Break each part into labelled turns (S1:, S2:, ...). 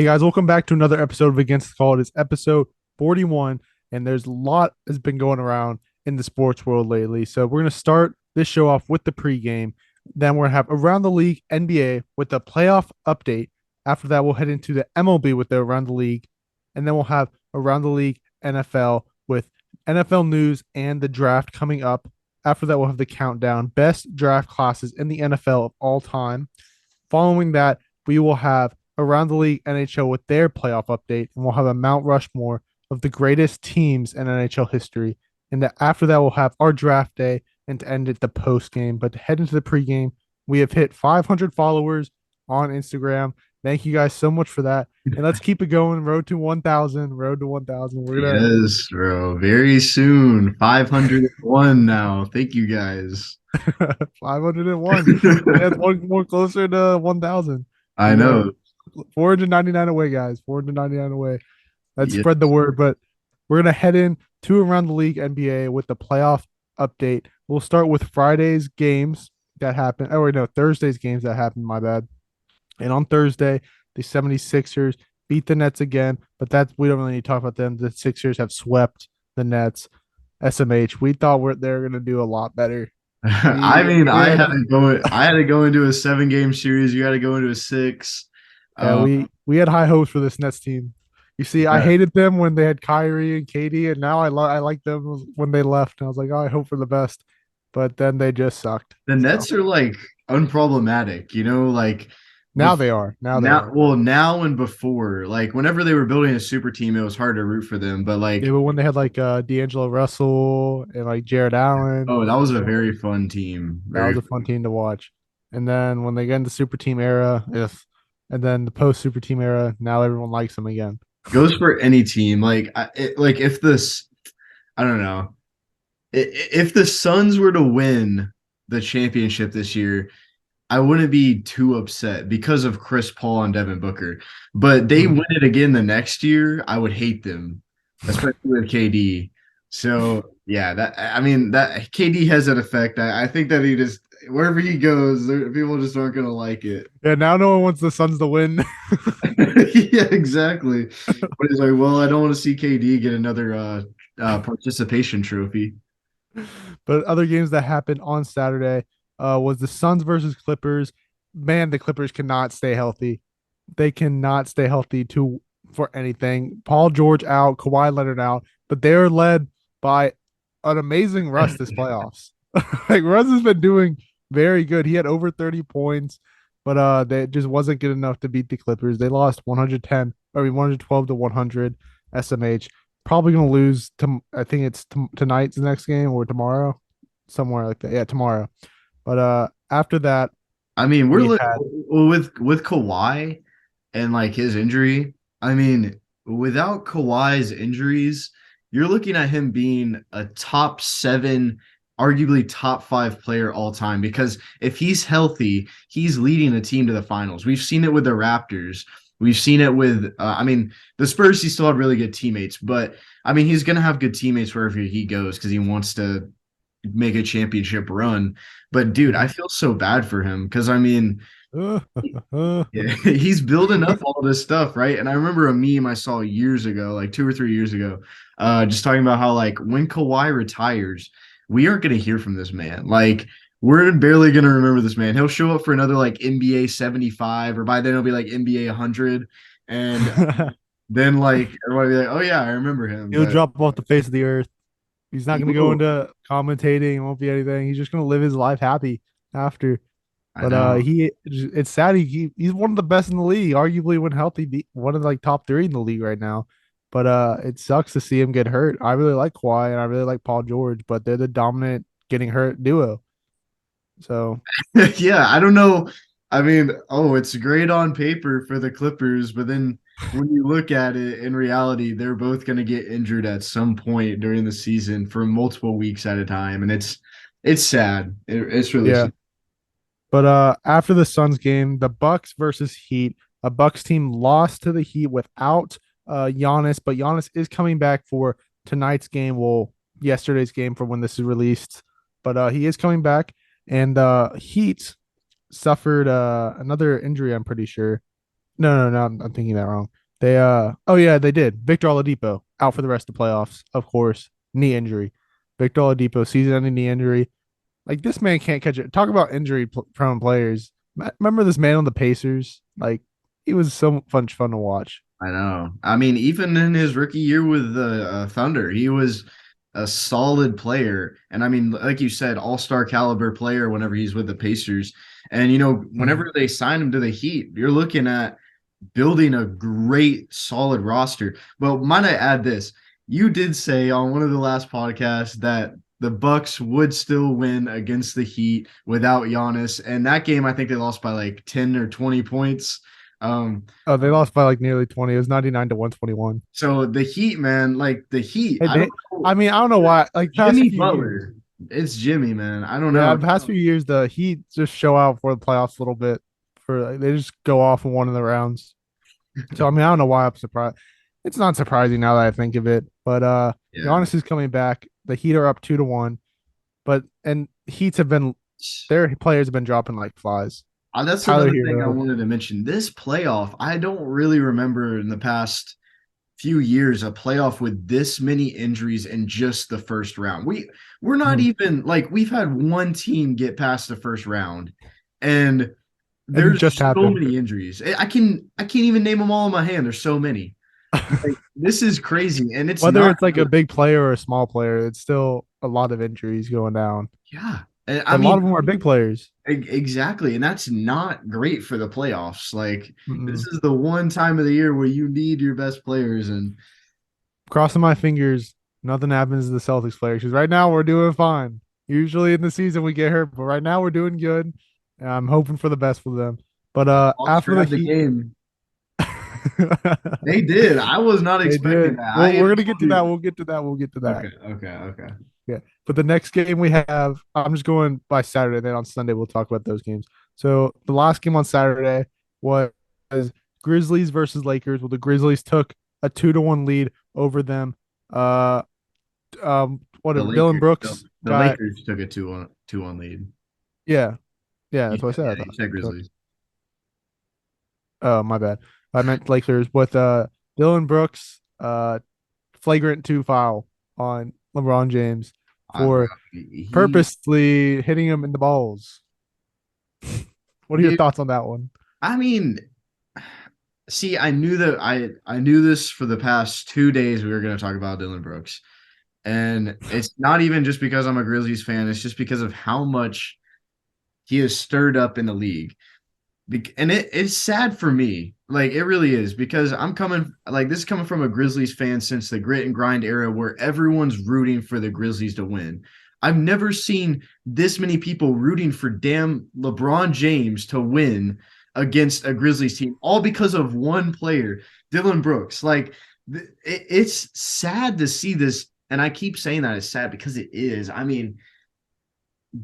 S1: Hey guys, welcome back to another episode of Against the Call. It is episode 41, and there's a lot has been going around in the sports world lately. So we're gonna start this show off with the pregame. Then we're gonna have around the league NBA with the playoff update. After that, we'll head into the MLB with the around the league, and then we'll have around the league NFL with NFL news and the draft coming up. After that, we'll have the countdown best draft classes in the NFL of all time. Following that, we will have around the league NHL with their playoff update, and we'll have a Mount Rushmore of the greatest teams in NHL history. And after that, we'll have our draft day, and to end it, the post game. But to head into the pregame, we have hit 500 followers on Instagram. Thank you guys so much for that. And let's keep it going. Road to 1,000. Road to 1,000. We're gonna
S2: Yes, bro. Very soon. 501 now. Thank you guys.
S1: 501. That's one more closer to 1,000.
S2: I
S1: We are
S2: know.
S1: 499 away, guys. 499 away. Let's
S2: Yeah.
S1: spread the word. But we're gonna head in to around the league NBA with the playoff update. We'll start with Friday's games that happened. Oh wait, no, Thursday's games that happened. My bad. And on Thursday, the 76ers beat the Nets again, but that's we don't really need to talk about them. The Sixers have swept the Nets. SMH. We thought they were gonna do a lot better.
S2: I
S1: We
S2: mean,
S1: we had
S2: I had to go into a 7 game series. You got to go into a six.
S1: Yeah,
S2: Um,
S1: we had high hopes for this Nets team. You see, I
S2: yeah.
S1: hated them when they had Kyrie and KD, and now I like them when they left. And I was like, oh, I hope for the best, but then they just sucked.
S2: The
S1: So
S2: Nets are like unproblematic, like
S1: now
S2: before
S1: they are. Now they
S2: now
S1: are.
S2: well now and before. Like whenever they were building a super team, it was hard to root for them. But
S1: Yeah,
S2: like,
S1: but when they had like D'Angelo Russell and like Jared Allen,
S2: oh, that was a
S1: so
S2: very fun team.
S1: that
S2: Very
S1: was a fun team to watch. And then when they get into super team era, if and then the post super team era, now everyone likes them again.
S2: goes for any team. Like if this, I don't know, if the Suns were to win the championship this year, I wouldn't be too upset because of Chris Paul and Devin Booker. But they
S1: Mhm.
S2: win it again the next year, I would hate them, especially with KD. So yeah, that I mean that KD has that effect. I think that he just wherever he goes, people just aren't gonna like it.
S1: Yeah, now no one wants the Suns to win.
S2: Yeah, exactly. But he's like, well, I don't want to see KD get another participation trophy.
S1: But other games that happened on Saturday was the Suns versus Clippers. Man, the Clippers cannot stay healthy. They cannot stay healthy to for anything. Paul George out, Kawhi Leonard out, but they're led by an amazing Russ this playoffs. Like Russ has been doing very good. He had over 30 points, but they just wasn't good enough to beat the Clippers. They lost 110, 112 to 100 SMH. Probably going to lose to I think it's tonight's the next game or tomorrow, somewhere like that. Yeah, tomorrow. But after that
S2: I mean,
S1: we had
S2: with Kawhi and like his injury. I mean, without Kawhi's injuries, you're looking at him being a top seven, arguably top five player all time. Because if he's healthy, he's leading the team to the finals. We've seen it with the Raptors. We've seen it with, I mean, the Spurs. He still had really good teammates, but I mean, he's gonna have good teammates wherever he goes because he wants to make a championship run. But dude, I feel so bad for him because I mean, yeah, he's building up all this stuff, right? And I remember a meme I saw years ago, like 2 or 3 years ago, just talking about how like when Kawhi retires, we aren't gonna hear from this man. Like we're barely gonna remember this man. He'll show up for another like NBA 75, or by then it'll be like NBA 100, and then like everybody will be like, oh yeah, I remember him.
S1: He'll
S2: But
S1: drop off the face of the earth. He's not
S2: he
S1: going to go
S2: will.
S1: into commentating. It won't be anything. He's just going to live his life happy after.
S2: I
S1: But
S2: know.
S1: it's sad. He's one of the best in the league, arguably when healthy, one of the like top three in the league right now. But it sucks to see him get hurt. I really like Kawhi and I really like Paul George, but they're the dominant getting hurt duo. So
S2: Yeah, I don't know. I mean, oh, it's great on paper for the Clippers, but then when you look at it in reality, they're both going to get injured at some point during the season for multiple weeks at a time, and it's sad. It's really
S1: yeah.
S2: sad.
S1: But after the Suns game, the Bucks versus Heat, a Bucks team lost to the Heat without Giannis, but Giannis is coming back for tonight's game. Well, yesterday's game for when this is released, but he is coming back, and Heat suffered another injury. I'm pretty sure No. I'm thinking that wrong. They oh yeah, they did. Victor Oladipo out for the rest of the playoffs, of course. Knee injury. Victor Oladipo season-ending knee injury. Like this man can't catch it. Talk about injury-prone players. Remember this man on the Pacers? Like he was so fun to watch.
S2: I know. I mean, even in his rookie year with the Thunder, he was a solid player. And I mean, like you said, all-star caliber player whenever he's with the Pacers. And,
S1: Mhm.
S2: whenever they sign him to the Heat, you're looking at building a great, solid roster. But might I add this? You did say on one of the last podcasts that the Bucks would still win against the Heat without Giannis. And that game, I think they lost by like 10 or 20 points. Um,
S1: Oh, they lost by like nearly 20. It was 99 to 121.
S2: so the Heat, man, like the Heat,
S1: Hey,
S2: I don't
S1: I
S2: know.
S1: mean, I don't know why. Like past
S2: Jimmy
S1: few years,
S2: Butler, it's Jimmy, man. I don't
S1: yeah,
S2: know.
S1: the past few years, the Heat just show out for the playoffs a little bit. For like, they just go off in one of the rounds. So I mean, I don't know why I'm surprised. It's not surprising now that I think of it. But
S2: Yeah.
S1: Giannis is coming back. The Heat are up 2-1. But and Heats have been their players have been dropping like flies.
S2: That's
S1: Tyler
S2: another thing I
S1: Hero.
S2: wanted to mention. This playoff, I don't really remember in the past few years a playoff with this many injuries in just the first round. We're not
S1: Mhm.
S2: even like we've had one team get past the first round, and
S1: And it
S2: there's
S1: just
S2: so
S1: happened.
S2: many injuries. I can't even name them all in my hand. There's so many. Like this is crazy, and it's
S1: Whether
S2: not.
S1: it's like a big player or a small player, it's still a lot of injuries going down.
S2: Yeah, I
S1: And a lot
S2: mean,
S1: of them are big players.
S2: exactly, and that's not great for the playoffs. Like this
S1: Mm-mm.
S2: is the one time of the year where you need your best players, and
S1: Crossing my fingers, nothing happens to the Celtics players because right now we're doing fine. Usually in the season we get hurt, but right now we're doing good. And I'm hoping for the best for them. But
S2: Hawks
S1: after the
S2: grabbed the
S1: Heat,
S2: game. They did. I was not
S1: they
S2: expecting
S1: did.
S2: that. I
S1: Well, we're
S2: even
S1: gonna get
S2: told
S1: to that.
S2: you.
S1: We'll get to that. We'll get to that.
S2: Okay.
S1: Yeah. But the next game we have, I'm just going by Saturday. Then on Sunday we'll talk about those games. So the last game on Saturday was Grizzlies versus Lakers. Well, the Grizzlies took a 2-1 lead over them. Uh,
S2: The
S1: whatever. Dylan
S2: Lakers.
S1: Brooks
S2: The
S1: got
S2: Lakers took a 2-1 lead.
S1: yeah, yeah.
S2: You
S1: That's what I
S2: said,
S1: said.
S2: yeah,
S1: I
S2: you
S1: thought.
S2: said
S1: So,
S2: Grizzlies.
S1: oh, my bad. I meant Lakers with Dylan Brooks flagrant two foul on LeBron James
S2: Bro,
S1: for
S2: he,
S1: purposely hitting him in the balls. What are your
S2: dude.
S1: thoughts on that one?
S2: I mean, see, I knew that I knew this for the past 2 days. We were going to talk about Dylan Brooks, and it's not even just because I'm a Grizzlies fan. It's just because of how much he has stirred up in the league. And it's sad for me. Like it really is because I'm coming like this is coming from a Grizzlies fan since the grit and grind era where everyone's rooting for the Grizzlies to win. I've never seen this many people rooting for damn LeBron James to win against a Grizzlies team, all because of one player, Dylan Brooks. Like it's sad to see this, and I keep saying that it's sad because it is. I mean,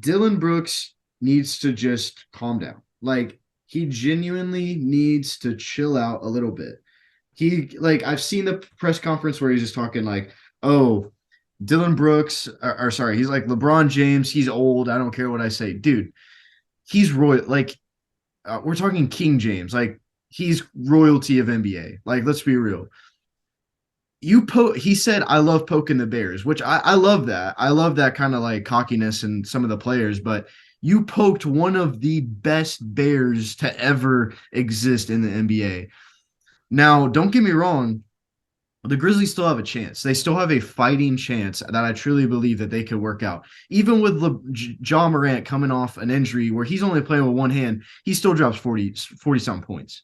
S2: Dylan Brooks needs to just calm down. Like he genuinely needs to chill out a little bit. I've seen the press conference where he's just talking like, "Oh, Dylan Brooks, or sorry, he's like LeBron James. He's old. I don't care what I say, dude. He's royal. Like we're talking King James. Like he's royalty of NBA. Like let's be real. He said I love poking the bears, which I love that. I love that kind of like cockiness in some of the players, but you poked one of the best bears to ever exist in the NBA. Now, don't get me wrong, the Grizzlies still have a chance. They still have a fighting chance that I truly believe that they could work out. Even with Ja Morant coming off an injury where he's only playing with one hand, he still drops 40 something points.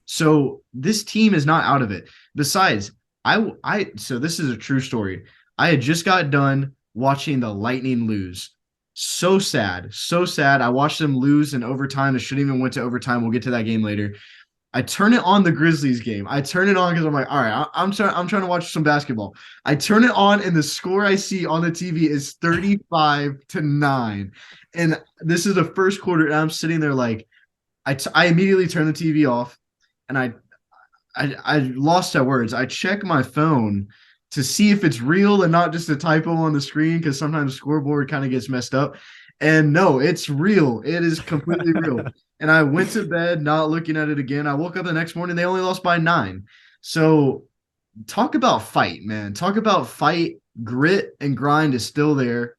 S2: So this team is not out of it. Besides, so this is a true story. I had just got done watching the Lightning lose. So sad, so sad. I watched them lose in overtime. They shouldn't even went to overtime. We'll get to that game later. I turn it on the Grizzlies game. I turn it on because I'm like, all right, I'm trying to watch some basketball. I turn it on, and the score I see on the TV is 35-9. And this is the first quarter, and I'm sitting there like, I immediately turn the TV off, and I lost my words. I check my phone to see if it's real and not just a typo on the screen because sometimes the scoreboard kind of gets messed up. And no, it's real. It is completely real. and I went to bed not looking at it again. I woke up the next morning, they only lost by 9. So talk about fight, man. Talk about fight. Grit and grind is still there.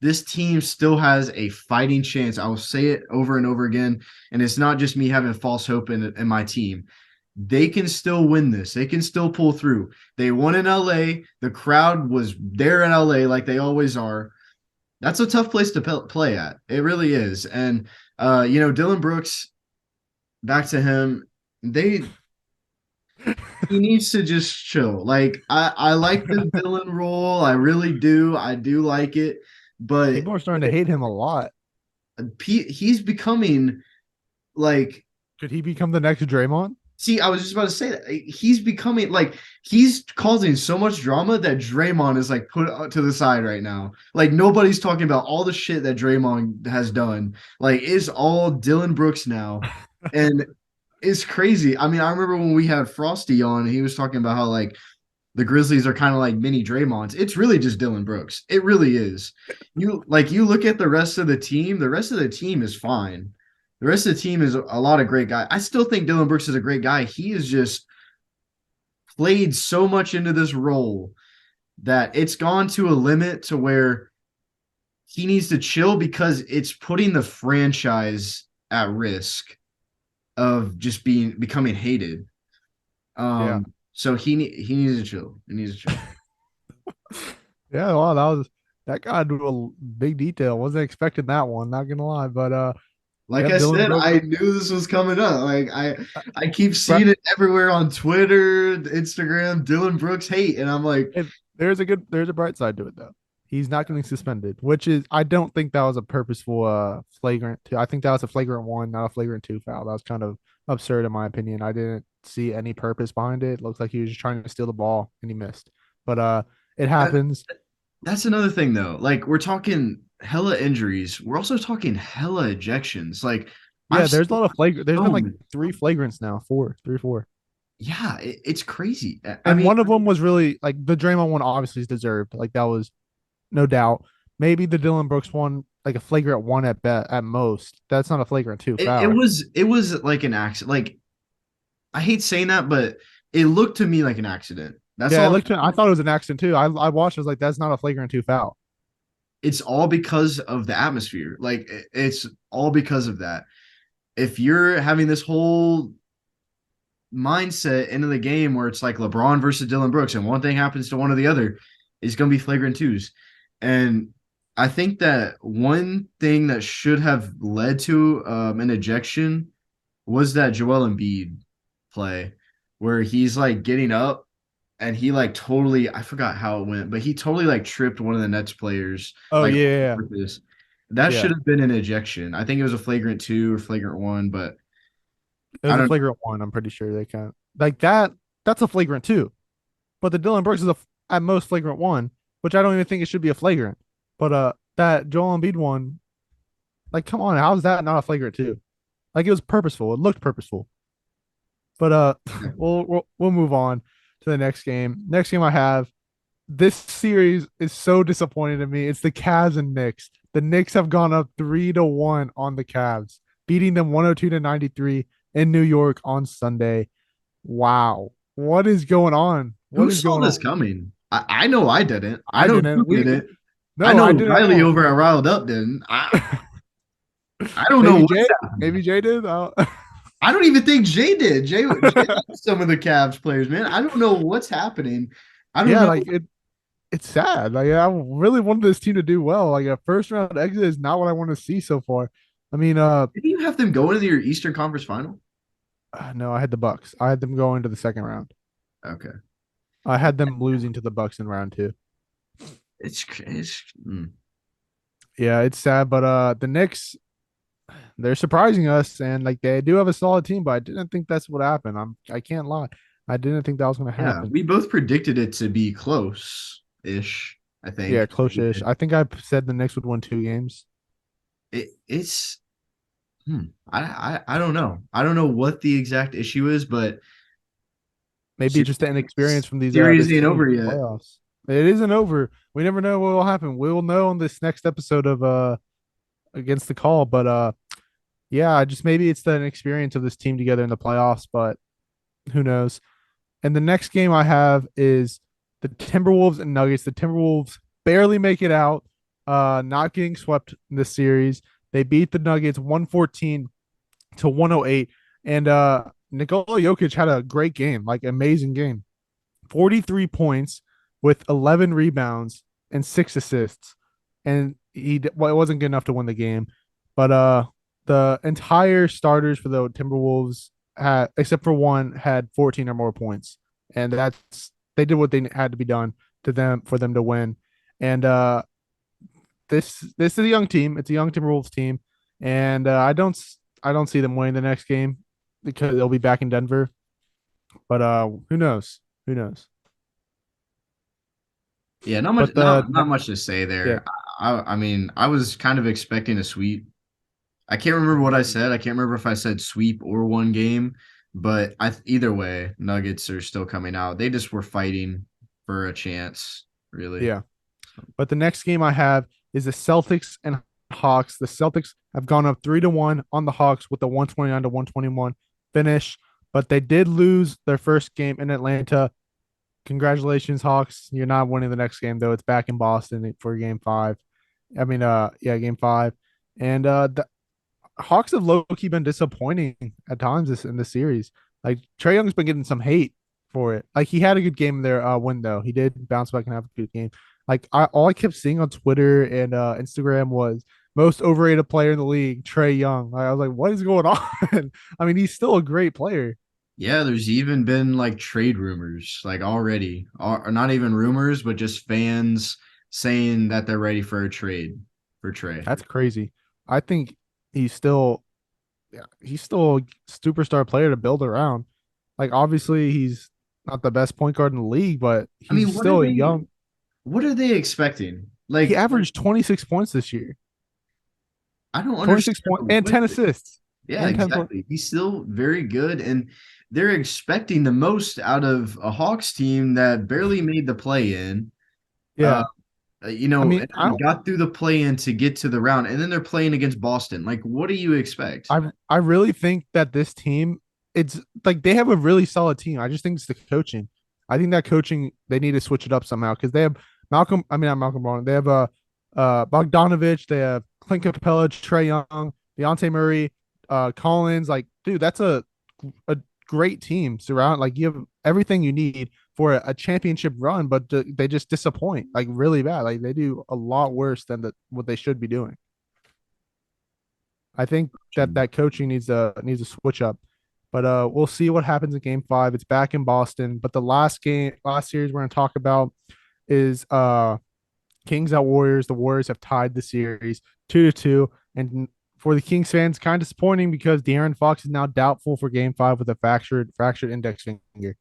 S2: This team still has a fighting chance. I will say it over and over again. And it's not just me having false hope in my team. They can still win this. They can still pull through. They won in LA. The crowd was there in LA like they always are. That's a tough place to play at. It really is. And Dillon Brooks, back to him. He needs to just chill. Like I like the villain role. I really do. I do like it. But
S1: People are starting to hate him a lot.
S2: He's becoming like,
S1: Could he become the next Draymond?
S2: see, I was just about to say that he's becoming like, he's causing so much drama that Draymond is like put to the side right now. Like nobody's talking about all the shit that Draymond has done. Like it's all Dillon Brooks now. And it's crazy. I mean, I remember when we had Frosty on, he was talking about how like the Grizzlies are kind of like mini Draymonds. It's really just Dillon Brooks. It really is. You look at the rest of the team, the rest of the team is fine. The rest of the team is a lot of great guys. I still think Dillon Brooks is a great guy. He is just played so much into this role that it's gone to a limit to where he needs to chill because it's putting the franchise at risk of just becoming hated.
S1: Yeah.
S2: So he needs to chill. He needs to chill.
S1: Yeah, well, that got into a big detail. Wasn't expecting that one, not gonna lie. But
S2: Like
S1: yeah,
S2: I
S1: Dillon
S2: said,
S1: Brooks.
S2: I knew this was coming up. Like I keep
S1: Right.
S2: seeing it everywhere on Twitter, Instagram, Dillon Brooks hate, and I'm like,
S1: There's a bright side to it though. He's not getting suspended, which is I don't think that was a purposeful flagrant two. I think that was a flagrant one, not a flagrant two foul. That was kind of absurd in my opinion. I didn't see any purpose behind it. It looks like he was just trying to steal the ball and he missed. But it
S2: that,
S1: happens.
S2: that's another thing though. Like we're talking hella injuries. We're also talking hella ejections. Like
S1: Yeah,
S2: I've
S1: there's a
S2: seen
S1: lot of flagrant. There's been
S2: so
S1: like
S2: many.
S1: three flagrants now, four, three, four.
S2: Yeah, it's crazy. I
S1: And
S2: mean,
S1: one of them was really like the Draymond one obviously is deserved. Like that was no doubt. Maybe the Dillon Brooks one, like a flagrant one at most. That's not a flagrant two
S2: it
S1: foul.
S2: was like an accident. Like I hate saying that, but it looked to me like an accident. That's
S1: Yeah,
S2: all.
S1: I thought it was an accident too. I watched. I was like, that's not a flagrant two foul.
S2: It's all because of the atmosphere. Like it's all because of that. If you're having this whole mindset into the game where it's like LeBron versus Dillon Brooks, and one thing happens to one or the other, it's going to be flagrant twos. And I think that one thing that should have led to an ejection was that Joel Embiid play where he's like getting up and he like totally, I forgot how it went, but he totally like tripped one of the Nets players
S1: Oh
S2: like on
S1: yeah,
S2: purpose. That
S1: yeah.
S2: should have been an ejection. I think it was a flagrant two or flagrant one, but
S1: It
S2: I
S1: was a
S2: don't.
S1: flagrant one. I'm pretty sure they can't like that. That's a flagrant two. But the Dillon Brooks is at most flagrant one, which I don't even think it should be a flagrant. But that Joel Embiid one, like, come on, how's that not a flagrant two? Like it was purposeful. It looked purposeful. But we'll move on to the next game. Next game I have. This series is so disappointing to me. It's the Cavs and Knicks. The Knicks have gone up 3-1 on the Cavs, beating them 102-93 in New York on Sunday. Wow. What is going on? What
S2: Who
S1: is
S2: saw
S1: going
S2: this
S1: on?
S2: coming? I know I didn't. I
S1: I
S2: know
S1: didn't.
S2: you didn't. I
S1: No,
S2: know
S1: I didn't at
S2: Riley
S1: all.
S2: over at Riled Up didn't. I don't know
S1: Maybe
S2: what's
S1: Jay,
S2: happening.
S1: maybe Jay did.
S2: I don't even think Jay did. Jay likes some of the Cavs players, man. I don't know what's happening. I don't
S1: Yeah,
S2: know.
S1: like it's sad. Like I really wanted this team to do well. Like a first round exit is not what I want to see so far. I mean,
S2: Did you have them go into your Eastern Conference Final?
S1: no, I had the Bucks. I had them going to the second round.
S2: Okay.
S1: I had them losing to the Bucks in round two.
S2: It's
S1: Yeah, it's sad, but the Knicks they're surprising us, and like they do have a solid team, but I didn't think that's what happened. I can't lie, I didn't think that was going to
S2: yeah.
S1: happen.
S2: We both predicted it to be close-ish, I
S1: Yeah,
S2: think.
S1: close-ish. I think I said the Knicks would win two games.
S2: It's I don't know. I don't know what the exact issue is, but
S1: Maybe just the inexperience from
S2: series
S1: this
S2: ain't
S1: team
S2: over
S1: from the
S2: yet.
S1: playoffs. It isn't over. We never know what will happen. We will know on this next episode of against the call, but Yeah, just maybe it's the experience of this team together in the playoffs, but who knows? And the next game I have is the Timberwolves and Nuggets. The Timberwolves barely make it out, not getting swept in this series. They beat the Nuggets 114 to 108. And Nikola Jokic had a great game, like amazing game. 43 points with 11 rebounds and 6 assists. And well, it wasn't good enough to win the game. But the entire starters for the Timberwolves had, except for one, had 14 or more points. And that's they did what they had to be done to them for them to win. And this is a young team. It's a young Timberwolves team, and I don't see them winning the next game because they'll be back in Denver. But who knows? Who knows?
S2: Yeah, not much,
S1: But the
S2: not much to say
S1: yeah,
S2: there. I mean, I was kind of expecting a sweep. I can't remember what I said. I can't remember if I said sweep or one game, but either way, Nuggets are still coming out. They just were fighting for a chance, really.
S1: yeah. But the next game I have is the Celtics and Hawks. The Celtics have gone up 3-1 on the Hawks with the 129 to 121 finish, but they did lose their first game in Atlanta. Congratulations, Hawks. You're not winning the next game though. It's back in Boston for game five. I mean, yeah, game five. And the Hawks have low key been disappointing at times in this series. Like Trey Young's been getting some hate for it. Like he had a good game there, win though. He did bounce back and have a good game. Like all I kept seeing on Twitter and Instagram was most overrated player in the league, Trey Young. I was like, what is going on? I mean, he's still a great player.
S2: Yeah, there's even been like trade rumors, like already, or not even rumors, but just fans saying that they're ready for a trade for Trey.
S1: That's crazy. I think he's still, yeah, he's still a superstar player to build around. Like obviously he's not the best point guard in the league, but
S2: I
S1: he's
S2: mean,
S1: still a young.
S2: what are they expecting?
S1: He
S2: Like,
S1: averaged 26 points this year.
S2: I don't
S1: 26
S2: understand
S1: points and
S2: what
S1: 10 assists
S2: Yeah,
S1: and 10 points.
S2: exactly. He's still very good, and they're expecting the most out of a Hawks team that barely made the play in. Uh,
S1: Yeah. I mean,
S2: and then got through the play in to get to the round, and then they're playing against Boston. Like, what do you expect?
S1: I really think that this team, it's like they have a really solid team. I just think it's the coaching. I think that coaching they need to switch it up somehow because they have Malcolm. I mean, not Malcolm Brown. They have Bogdanovich. They have Clint Capella, Trey Young, Deontay Murray, Collins. Like, dude, that's a great team. Surround like you have everything you need for a championship run, but they just disappoint like really bad. Like they do a lot worse than what they should be doing. I think that coaching needs a switch up. But we'll see what happens in game five. It's back in Boston. But the last series we're gonna talk about is Kings at Warriors. The Warriors have tied the series 2-2. And for the Kings fans, kind of disappointing because De'Aaron Fox is now doubtful for game five with a fractured index finger.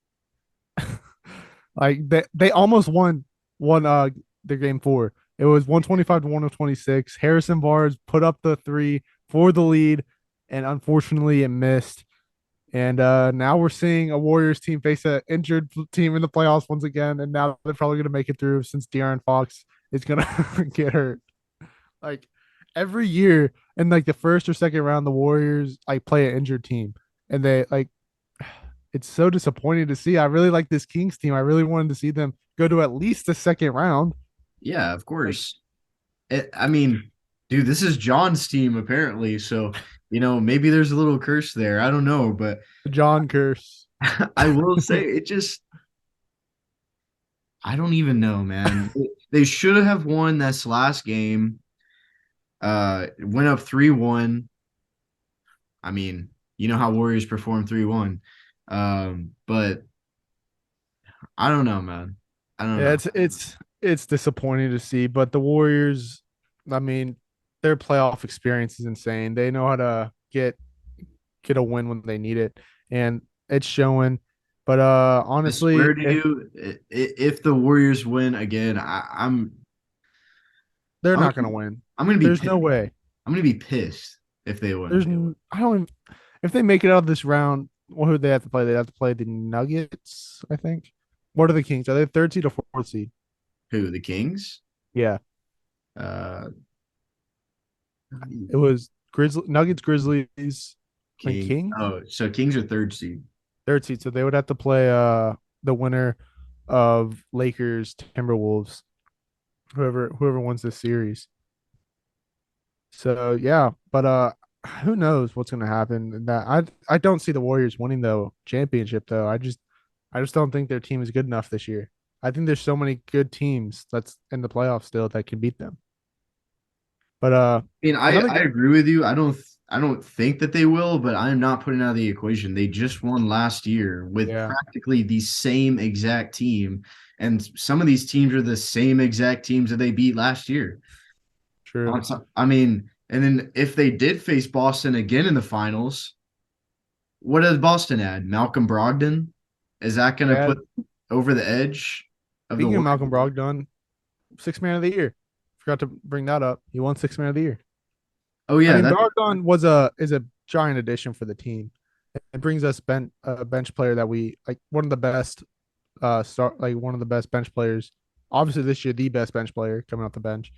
S1: Like they almost won their game four. It was 125 to 126. Harrison Barnes put up the three for the lead, and unfortunately it missed. And now we're seeing a Warriors team face an injured team in the playoffs once again, and now they're probably gonna make it through since De'Aaron Fox is gonna get hurt. Like every year in like the first or second round, the Warriors like play an injured team, and they like it's so disappointing to see. I really like this Kings team. I really wanted to see them go to at least the second round.
S2: Yeah, of
S1: Like
S2: course. I mean, dude, this is John's team apparently, so maybe there's a little curse there. I don't know, but
S1: the John curse.
S2: I will say it just I don't even know, man. They should have won this last game. Went up 3-1. I mean, you know how Warriors perform 3-1. But I don't know, man. I don't
S1: Yeah,
S2: know.
S1: it's disappointing to see, but the Warriors, I mean, their playoff experience is insane. They know how to get a win when they need it, and it's showing. But
S2: I swear
S1: honestly,
S2: to you, if the Warriors win again,
S1: they're
S2: I'm
S1: not
S2: gonna,
S1: gonna win.
S2: I'm gonna be
S1: There's
S2: pissed.
S1: no way.
S2: I'm gonna be pissed if they win.
S1: I don't even, if they make it out of this round, well, who they have to play? They have to play the Nuggets, I think. What are the Kings? Are they third seed or fourth seed?
S2: Who, the Kings?
S1: Yeah,
S2: Uh,
S1: it was. Nuggets, Grizzlies, and
S2: King.
S1: Kings.
S2: Oh, so Kings are third seed.
S1: Third seed, so they would have to play the winner of Lakers Timberwolves, whoever wins this series. So yeah, but who knows what's gonna happen? That I don't see the Warriors winning the championship though. I just don't think their team is good enough this year. I think there's so many good teams that's in the playoffs still that can beat them. But
S2: I mean,
S1: another
S2: I agree with you. I don't think that they will, but I'm not putting out of the equation. They just won last year with
S1: yeah,
S2: practically the same exact team, and some of these teams are the same exact teams that they beat last year.
S1: true.
S2: I mean, and then if they did face Boston again in the finals, what does Boston add? Malcolm Brogdon? Is that going to
S1: Yeah.
S2: put over the edge of the
S1: Speaking of
S2: Warriors?
S1: Malcolm Brogdon, six man of the year. Forgot to bring that up. He won six man of the year.
S2: Oh
S1: I
S2: yeah,
S1: mean,
S2: that
S1: Brogdon is a giant addition for the team. It brings us a bench player that we like, one of the best start like one of the best bench players. Obviously this year the best bench player coming off the bench.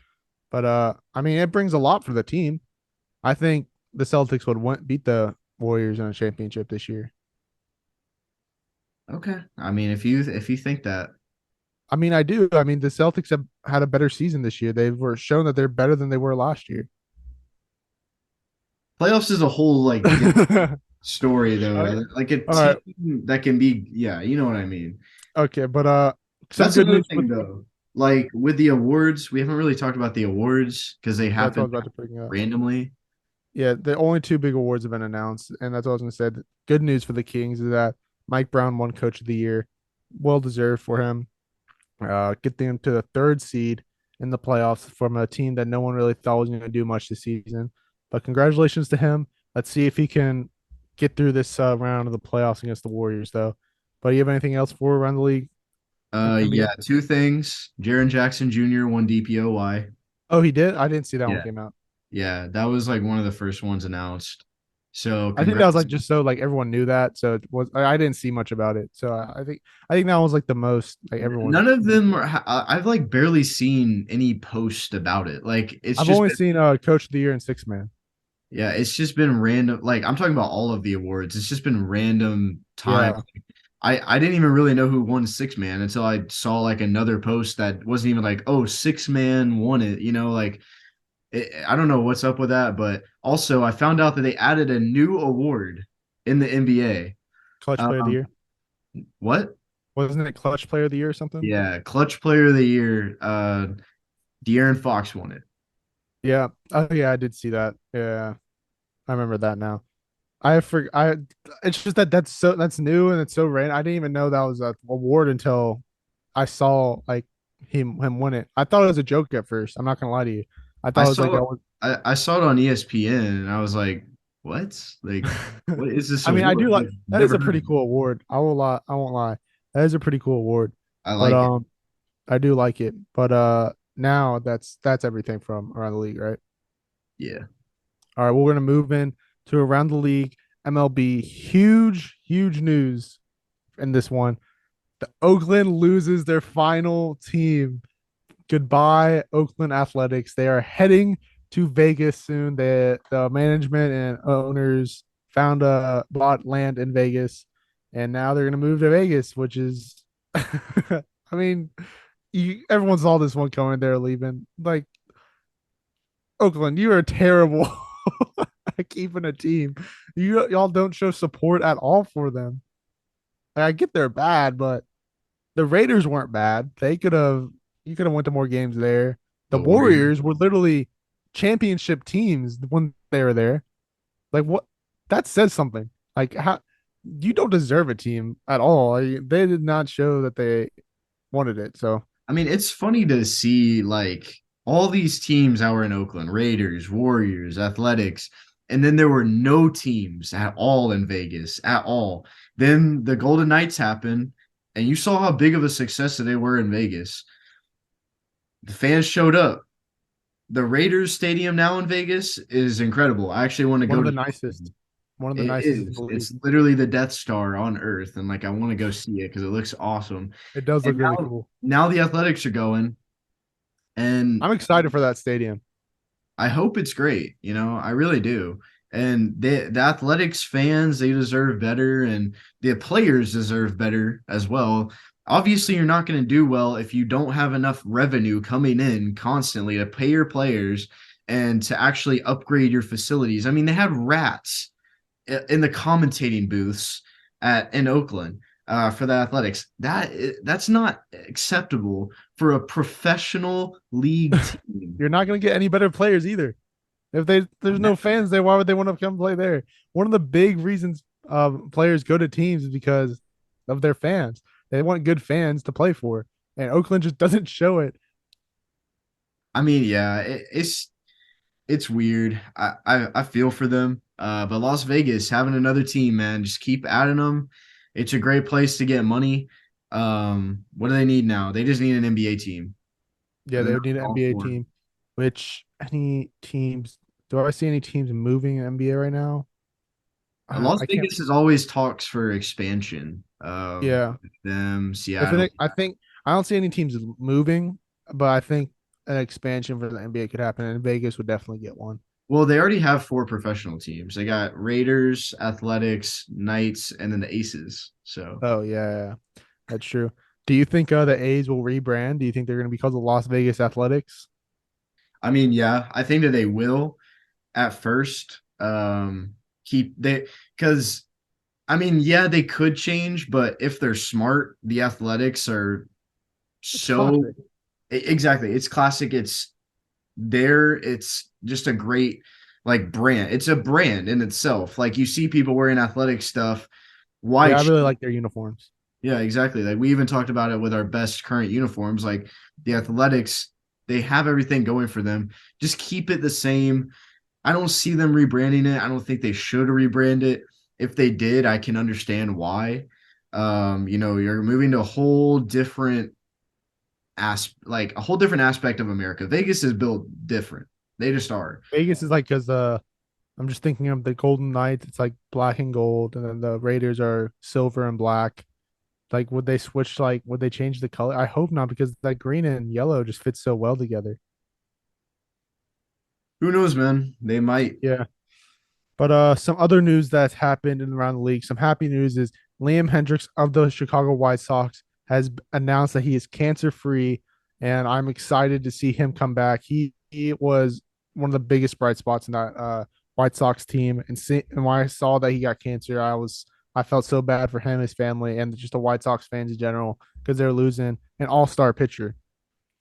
S1: But I mean it brings a lot for the team. I think the Celtics would beat the Warriors in a championship this year.
S2: okay. I mean, if you think that,
S1: I mean I do. I mean the Celtics have had a better season this year. They were shown that they're better than they were last year.
S2: playoffs is a whole like story
S1: All right.
S2: though. Like a
S1: All right.
S2: team that can be, yeah, you know what I mean.
S1: Okay, but some
S2: That's
S1: good
S2: another
S1: news
S2: thing
S1: with
S2: though. Like with the awards, we haven't really talked about the awards because they
S1: that's what I
S2: happen
S1: was about to bring up.
S2: randomly.
S1: Yeah, the only two big awards have been announced, and that's what I was gonna say. Good news for the Kings is that Mike Brown won Coach of the Year, well deserved for him. Get them to the third seed in the playoffs from a team that no one really thought was going to do much this season. But congratulations to him. Let's see if he can get through this round of the playoffs against the Warriors, though. But you have anything else for around the league in NBA?
S2: Yeah, two things. Jaron Jackson Jr. won DPOY.
S1: Oh, he did. I didn't see that one
S2: Yeah,
S1: came out.
S2: yeah, that was like one of the first ones announced. So
S1: I think that was like
S2: congrats.
S1: just so like everyone knew that, so it was. I didn't see much about it, so I think that was like the most like everyone.
S2: None of them are. I've like barely seen any post about it. Like it's
S1: I've
S2: just
S1: only
S2: been,
S1: seen Coach of the Year and six man.
S2: yeah, it's just been random. Like I'm talking about all of the awards. It's just been random time.
S1: Yeah,
S2: I didn't even really know who won six man until I saw like another post that wasn't even like, oh, six man won it. You know, like I don't know what's up with that, but also I found out that they added a new award in the NBA.
S1: Clutch Player of the
S2: Um,
S1: Year.
S2: what?
S1: Wasn't it Clutch Player of the Year or something?
S2: Yeah, clutch player of the year. De'Aaron Fox won it.
S1: Yeah. Oh yeah, I did see that. Yeah, I remember that now. I forgot. It's just that that's new and it's so random. I didn't even know that was a award until I saw like him win it. I thought it was a joke at first. I'm not gonna lie to you. I
S2: I
S1: thought it was like
S2: saw
S1: that was.
S2: I saw it on ESPN and I was like, what? Like, what is this
S1: I mean, I do
S2: award?
S1: like
S2: Like,
S1: that is
S2: never
S1: a
S2: heard
S1: pretty
S2: of it.
S1: cool award. I will lie. I won't lie. That is a pretty cool award.
S2: I
S1: But
S2: like it.
S1: I do like it. But now that's everything from around the league, right?
S2: Yeah.
S1: All right, we're gonna move in to around the league. MLB, huge news in this one. The Oakland loses their final team. Goodbye, Oakland Athletics. They are heading to Vegas soon. The management and owners found a bought land in Vegas, and now they're gonna move to Vegas, which is, I mean, everyone saw this one coming. They're leaving. Like Oakland, you are terrible at keeping a team. Y'all don't show support at all for them. Like, I get they're bad, but the Raiders weren't bad. They could have you could have went to more games there. The
S2: The Warriors.
S1: Warriors were literally championship teams when they were there. Like what that says something. Like how you don't deserve a team at all. They did not show that they wanted it. So
S2: I mean, it's funny to see like all these teams that were in Oakland, Raiders, Warriors, Athletics, and then there were no teams at all in Vegas at all. Then the Golden Knights happened, and you saw how big of a success that they were in Vegas. The fans showed up. The Raiders Stadium now in Vegas is incredible. I actually want to
S1: one
S2: go
S1: of
S2: to
S1: the
S2: the
S1: nicest. One of the
S2: it
S1: nicest in
S2: is.
S1: the league.
S2: It's literally the Death Star on Earth, and like I want to go see it because it looks awesome.
S1: It does
S2: And
S1: look really cool.
S2: now the Athletics are going, and
S1: I'm excited for that stadium.
S2: I hope it's great. I really do. And the athletics fans, they deserve better, and the players deserve better as well. Obviously, you're not going to do well if you don't have enough revenue coming in constantly to pay your players and to actually upgrade your facilities. I mean, they have rats in the commentating booths in Oakland for the Athletics. That's not acceptable for a professional league team.
S1: You're not going to get any better players either. If there's no fans there, why would they want to come play there? One of the big reasons players go to teams is because of their fans. They want good fans to play for, and Oakland just doesn't show it.
S2: I mean, yeah, it's weird. I feel for them. But Las Vegas having another team, man, just keep adding them. It's a great place to get money. What do they need now? They just need an NBA team.
S1: Yeah,
S2: And
S1: they
S2: then
S1: would need an
S2: I'm all
S1: NBA
S2: for it.
S1: team. Which any teams? Do I see any teams moving in NBA right now?
S2: Las
S1: I can't.
S2: Vegas is always talks for expansion.
S1: Yeah,
S2: Them,
S1: if
S2: Seattle.
S1: it, I think I don't see any teams moving, but I think an expansion for the NBA could happen, and Vegas would definitely get one.
S2: Well, they already have four professional teams. They got Raiders, Athletics, Knights, and then the Aces. So,
S1: Oh yeah, that's true. Do you think the A's will rebrand? Do you think they're going to be called the Las Vegas Athletics?
S2: I mean, yeah, I think that they will at first. Keep they because I mean, yeah, they could change, but if they're smart, the Athletics are
S1: It's
S2: so
S1: classic.
S2: exactly. It's classic. It's there. It's just a great like brand. It's a brand in itself. Like you see people wearing athletic stuff. Why
S1: Yeah, I really like their uniforms.
S2: Yeah, exactly. Like we even talked about it with our best current uniforms. Like the athletics, they have everything going for them. Just keep it the same. I don't see them rebranding it. I don't think they should rebrand it. If they did, I can understand why. You're moving to a whole different like a whole different aspect of America. Vegas is built different. They just are.
S1: Vegas is like because I'm just thinking of the Golden Knights. It's like black and gold, and then the Raiders are silver and black. Like, would they switch? Like, would they change the color? I hope not, because that green and yellow just fits so well together.
S2: Who knows, man? They might.
S1: Yeah. But some other news that's happened in around the league. Some happy news is Liam Hendricks of the Chicago White Sox has announced that he is cancer free, and I'm excited to see him come back. He was one of the biggest bright spots in that White Sox team, and when I saw that he got cancer, I felt so bad for him, his family, and just the White Sox fans in general because they're losing an all-star pitcher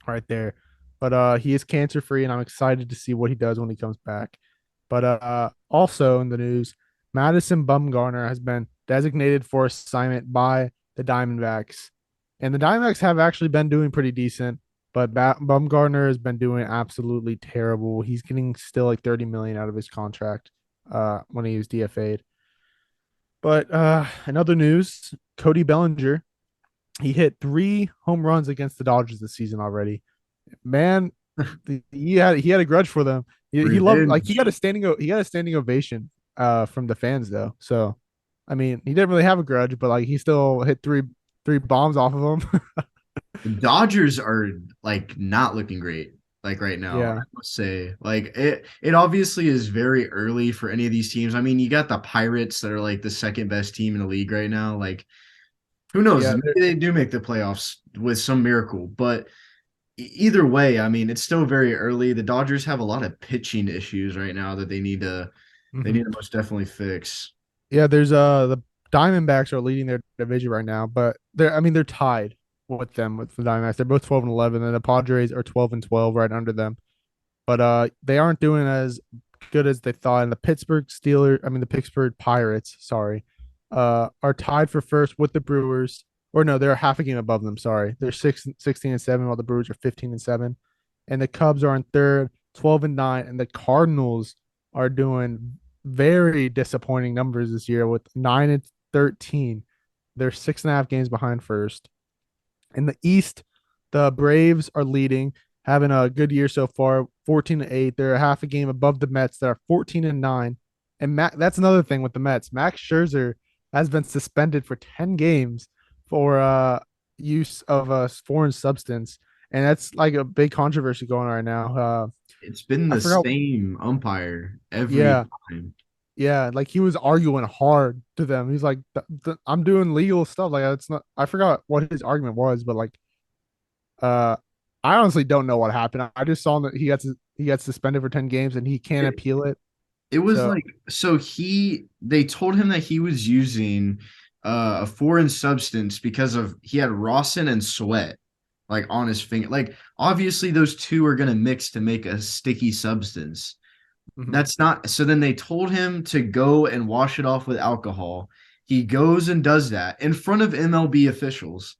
S1: right there. But he is cancer free, and I'm excited to see what he does when he comes back. But also in the news, Madison Bumgarner has been designated for assignment by the Diamondbacks, and the Diamondbacks have actually been doing pretty decent. But Bumgarner has been doing absolutely terrible. He's getting still like 30 million out of his contract when he was DFA'd. But in other news, Cody Bellinger, he hit 3 home runs against the Dodgers this season already. Man, he had a grudge for them. He loved like
S2: Revenge.
S1: he got a standing ovation from the fans though. So I mean, he didn't really have a grudge, but like he still hit three bombs off of him.
S2: The Dodgers are like not looking great, like right now. I
S1: Yeah.
S2: must say, like it obviously is very early for any of these teams. I mean, you got the Pirates that are like the second best team in the league right now. Like, who knows?
S1: Yeah,
S2: Maybe they do make the playoffs with some miracle, but either way, I mean, it's still very early. The Dodgers have a lot of pitching issues right now that they
S1: hmm
S2: need to most definitely fix.
S1: yeah. There's the Diamondbacks are leading their division right now, but they're tied with them with the Diamondbacks. They're both 12 and 11, and the Padres are 12 and 12 right under them. But they aren't doing as good as they thought. And the Pittsburgh Pirates, sorry, are tied for first with the Brewers. Or no, they're half a game above them. Sorry, they're 16 and 7, while the Brewers are 15 and 7. And the Cubs are in third, 12 and 9, and the Cardinals are doing very disappointing numbers this year with 9 and 13. They're 6.5 games behind first. In the East, the Braves are leading, having a good year so far, 14 and 8. They're a half a game above the Mets that are 14 and 9. And that's another thing with the Mets. Max Scherzer has been suspended for 10 games for use of a foreign substance. And that's like a big controversy going on right now.
S2: It's been
S1: I
S2: the
S1: forgot.
S2: same umpire every
S1: Yeah,
S2: time.
S1: yeah, like he was arguing hard to them. He's like, I'm doing legal stuff. Like it's not. I forgot what his argument was, but like, uh, I honestly don't know what happened. I just saw that he got suspended for 10 games and he can't
S2: It,
S1: appeal it.
S2: it was
S1: So
S2: like they told him that he was using a foreign substance because of he had rosin and sweat like on his finger. Like obviously those two are gonna mix to make a sticky substance.
S1: mhm.
S2: That's not so then they told him to go and wash it off with alcohol. He goes and does that in front of MLB officials.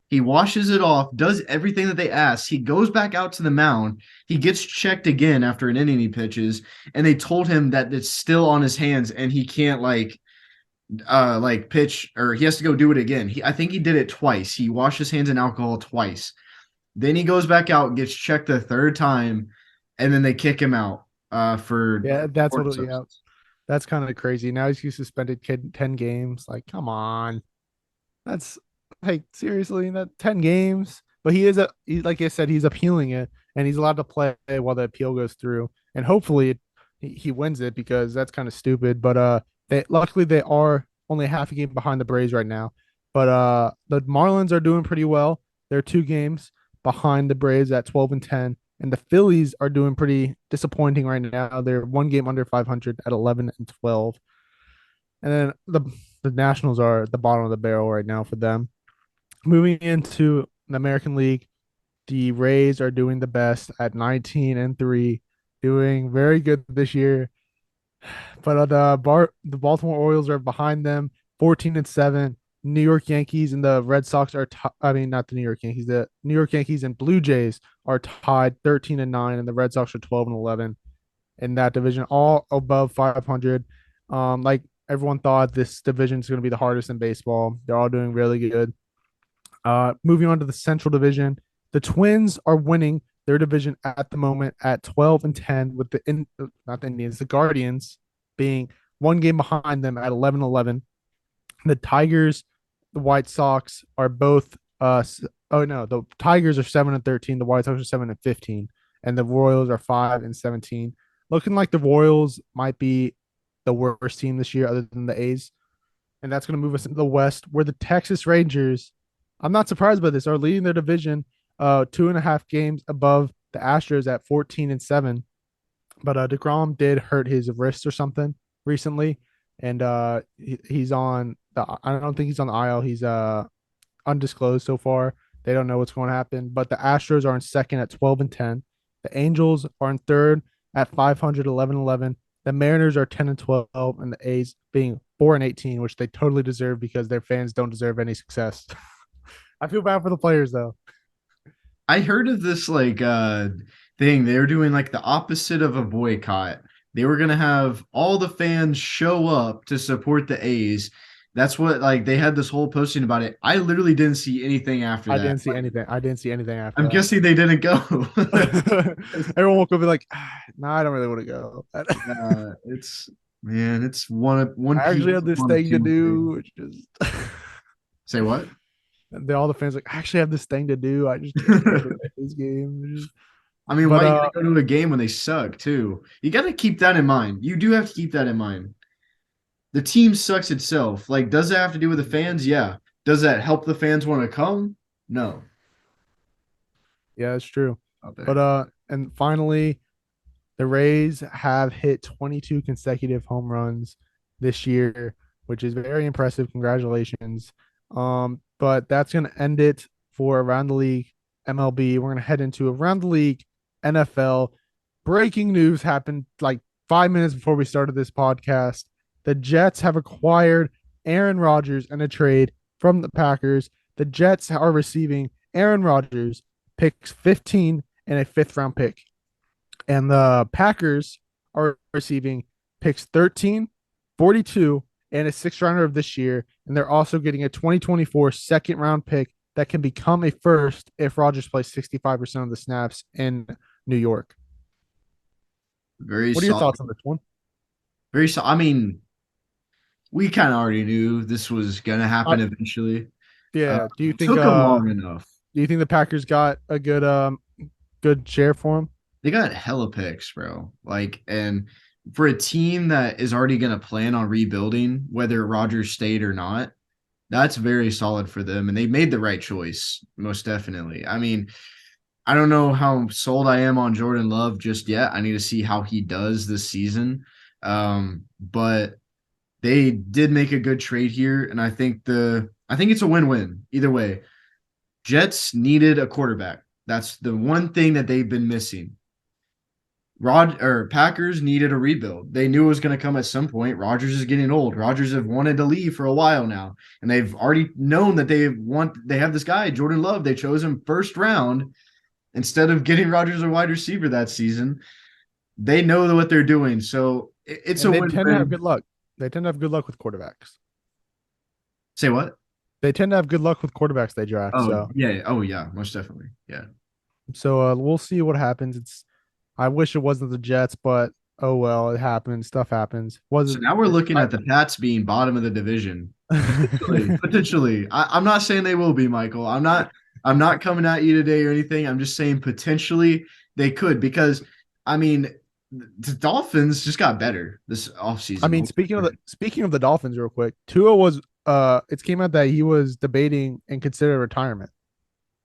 S2: He washes it off, does everything that they asked. He goes back out to the mound. He gets checked again after an inning he pitches, and they told him that it's still on his hands and he can't like pitch or he has to go do it again. I think he did it twice. He washed his hands in alcohol twice. Then he goes back out, gets checked the third time, and then they kick him out for
S1: Yeah, that's
S2: foreign
S1: what. Yeah,
S2: substance.
S1: that's kind of crazy. Now he's suspended 10 games. Like, come on. That's like seriously that 10 games. But like I said, he's appealing it and he's allowed to play while the appeal goes through. And hopefully he wins it because that's kind of stupid. But they luckily they are only half a game behind the Braves right now. But the Marlins are doing pretty well. They're 2 games behind the Braves at 12 and 10. And the Phillies are doing pretty disappointing right now. They're 1 game under 500 at 11 and 12. And then the Nationals are at the bottom of the barrel right now for them. Moving into the American League, the Rays are doing the best at 19 and 3, doing very good this year. But the Baltimore Orioles are behind them, 14 and 7. New York Yankees and the Red Sox are I mean not the New York Yankees, the New York Yankees and Blue Jays are tied 13 and 9 and the Red Sox are 12 and 11 in that division, all above 500. Like everyone thought this division is going to be the hardest in baseball. They're all doing really good. Moving on to the Central Division, the Twins are winning their division at the moment at 12 and 10, with not the Indians, the Guardians being 1 game behind them at 11-11. The Tigers, the White Sox are both. Oh no, the Tigers are 7 and 13. The White Sox are 7 and 15, and the Royals are 5 and 17. Looking like the Royals might be the worst team this year, other than the A's, and that's going to move us into the West, where the Texas Rangers, I'm not surprised by this, are leading their division, 2.5 games above the Astros at 14 and 7. But DeGrom did hurt his wrist or something recently, and he's on the. I don't think he's on the IL. He's undisclosed so far. They don't know what's going to happen. But the Astros are in second at 12 and 10. The Angels are in third at 500, 11-11. The Mariners are 10 and 12, and the A's being 4 and 18, which they totally deserve because their fans don't deserve any success. I feel bad for the players though.
S2: I heard of this thing. They were doing like the opposite of a boycott. They were gonna have all the fans show up to support the A's. That's what like they had this whole posting about it. I literally didn't see anything after
S1: I
S2: that.
S1: didn't see anything. I didn't see anything after
S2: I'm
S1: that.
S2: guessing they didn't go.
S1: Everyone will be like, no, I don't really want to go.
S2: It's man, it's one
S1: I actually
S2: piece
S1: have this
S2: one of
S1: thing to
S2: two things.
S1: do. Which just
S2: Say what?
S1: all the fans like, I actually have this thing to do. I just can't go to this game.
S2: I mean,
S1: But
S2: why you gotta go to a game when they suck too? You gotta keep that in mind. You do have to keep that in mind. The team sucks itself. Like, does that have to do with the fans? Yeah. Does that help the fans want to come? No.
S1: yeah, it's true.
S2: Out
S1: But
S2: there.
S1: and finally, the Rays have hit 22 consecutive home runs this year, which is very impressive. Congratulations. But that's gonna end it for Around the League MLB. We're gonna head into Around the League NFL. Breaking news happened like 5 minutes before we started this podcast. The Jets have acquired Aaron Rodgers in a trade from the Packers. The Jets are receiving Aaron Rodgers, picks 15 and a fifth round pick. And the Packers are receiving picks 13, 42, and a sixth rounder of this year. And they're also getting a 2024 second round pick that can become a first if Rodgers plays 65% of the snaps in New York.
S2: Very
S1: What are your
S2: solid.
S1: thoughts on this one?
S2: Very solid. I mean, we kind of already knew this was gonna
S1: Uh,
S2: happen eventually. Uh,
S1: yeah.
S2: took them long enough.
S1: Do you think the Packers got a good share for him?
S2: They got hella picks, bro. Like, and for a team that is already going to plan on rebuilding, whether Rodgers stayed or not, that's very solid for them. And they made the right choice, most definitely. I mean, I don't know how sold I am on Jordan Love just yet. I need to see how he does this season. But they did make a good trade here, and I think it's a win-win either way. Jets needed a quarterback. That's the one thing that they've been missing. Packers needed a rebuild. They knew it was going to come at some point. Rodgers is getting old. Rodgers have wanted to leave for a while now, and they've already known that they have this guy Jordan Love. They chose him first round instead of getting Rodgers a wide receiver that season. They know what they're doing, so it's a
S1: And they tend to have
S2: win-win.
S1: good luck. They tend to have good luck with quarterbacks.
S2: Say what?
S1: They tend to have good luck with quarterbacks they draft.
S2: Oh
S1: So
S2: yeah, oh yeah, most definitely, yeah.
S1: we'll see what happens. I wish it wasn't the Jets, but oh well, it happens. Stuff happens.
S2: So
S1: Wasn't
S2: now we're looking
S1: I,
S2: at the Pats being bottom of the division. Potentially, potentially. I'm not saying they will be, Michael. I'm not coming at you today or anything. I'm just saying potentially they could because I mean the Dolphins just got better this
S1: I
S2: offseason.
S1: mean, speaking of the Dolphins, real quick, Tua was it came out that he was debating and consider retirement.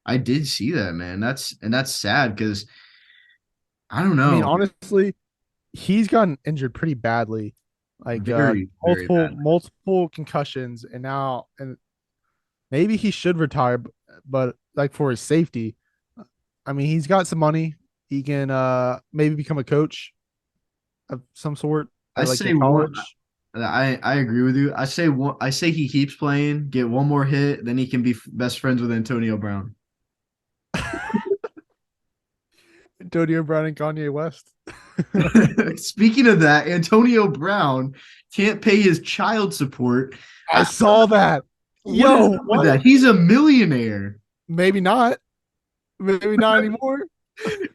S2: I did see that, man. That's sad because I don't
S1: I mean,
S2: know.
S1: honestly, he's gotten injured pretty badly, like
S2: Very, very
S1: multiple
S2: bad.
S1: multiple concussions, and maybe he should retire, but like for his safety. I mean, he's got some money. He can maybe become a coach of some sort
S2: I
S1: at like
S2: say
S1: a
S2: one.
S1: college.
S2: I agree with you. I say he keeps playing, get one more hit, then he can be best friends with Antonio Brown.
S1: Antonio Brown and Kanye West.
S2: Speaking of that, Antonio Brown can't pay his child support.
S1: I saw that.
S2: What is
S1: Yo,
S2: up with
S1: what?
S2: that? He's a millionaire.
S1: Maybe not. Maybe not anymore.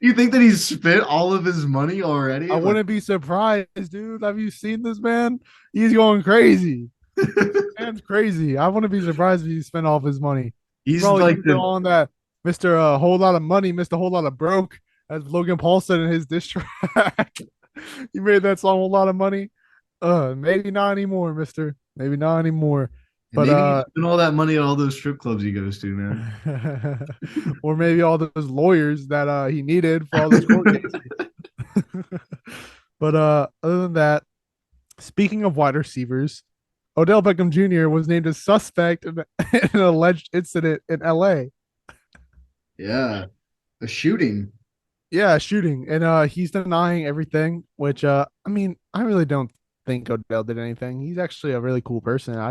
S2: You think that he's spent all of his money already?
S1: I
S2: Like,
S1: wouldn't be surprised, dude. Have you seen this man? He's going crazy. Man's crazy. I wouldn't be surprised if he spent all of his money. He
S2: he's
S1: probably
S2: like
S1: used it
S2: the
S1: all on that Mr. Whole Lot of Money, Mr. Whole Lot of Broke, as Logan Paul said in his diss track. He made that song Whole Lot of Money. Maybe not anymore, Mister. Maybe not anymore.
S2: and
S1: But
S2: maybe he spent all that money at all those strip clubs he goes to, man.
S1: or maybe all those lawyers that he needed for all those court cases. But other than that, speaking of wide receivers, Odell Beckham Jr. was named a suspect in an alleged incident in LA.
S2: Yeah, a shooting.
S1: Yeah, shooting. And he's denying everything, which I mean, I really don't think Odell did anything. He's actually a really cool person. I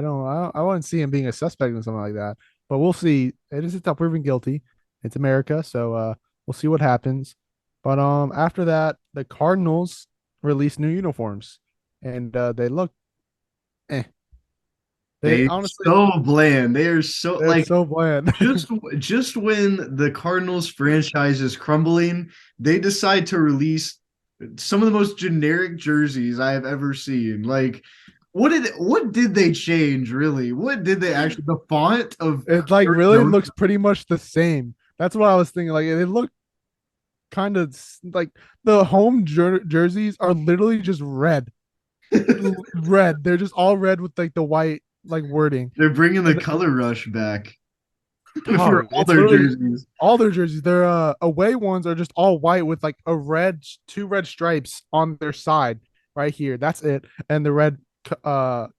S1: wouldn't see him being a suspect in something like that. But we'll see. It is still proven guilty. It's America, so we'll see what happens. But after that, the Cardinals released new uniforms and they look eh. They
S2: They
S1: honestly
S2: so bland. They are so
S1: they're
S2: like
S1: so bland.
S2: just when the Cardinals franchise is crumbling, they decide to release some of the most generic jerseys I have ever seen. Like, what did they change really? What did they actually the font of
S1: It like
S2: Aaron
S1: really
S2: Jones?
S1: looks pretty much the same. That's what I was thinking. Like they look kind of like the home jerseys are literally just red, red. They're just all red with like the white like wording.
S2: They're bringing the
S1: And
S2: color rush back for
S1: dog,
S2: all
S1: it's
S2: their
S1: literally
S2: jerseys.
S1: all their jerseys. Their away ones are just all white with like a red, two red stripes on their side right here. That's it, and the red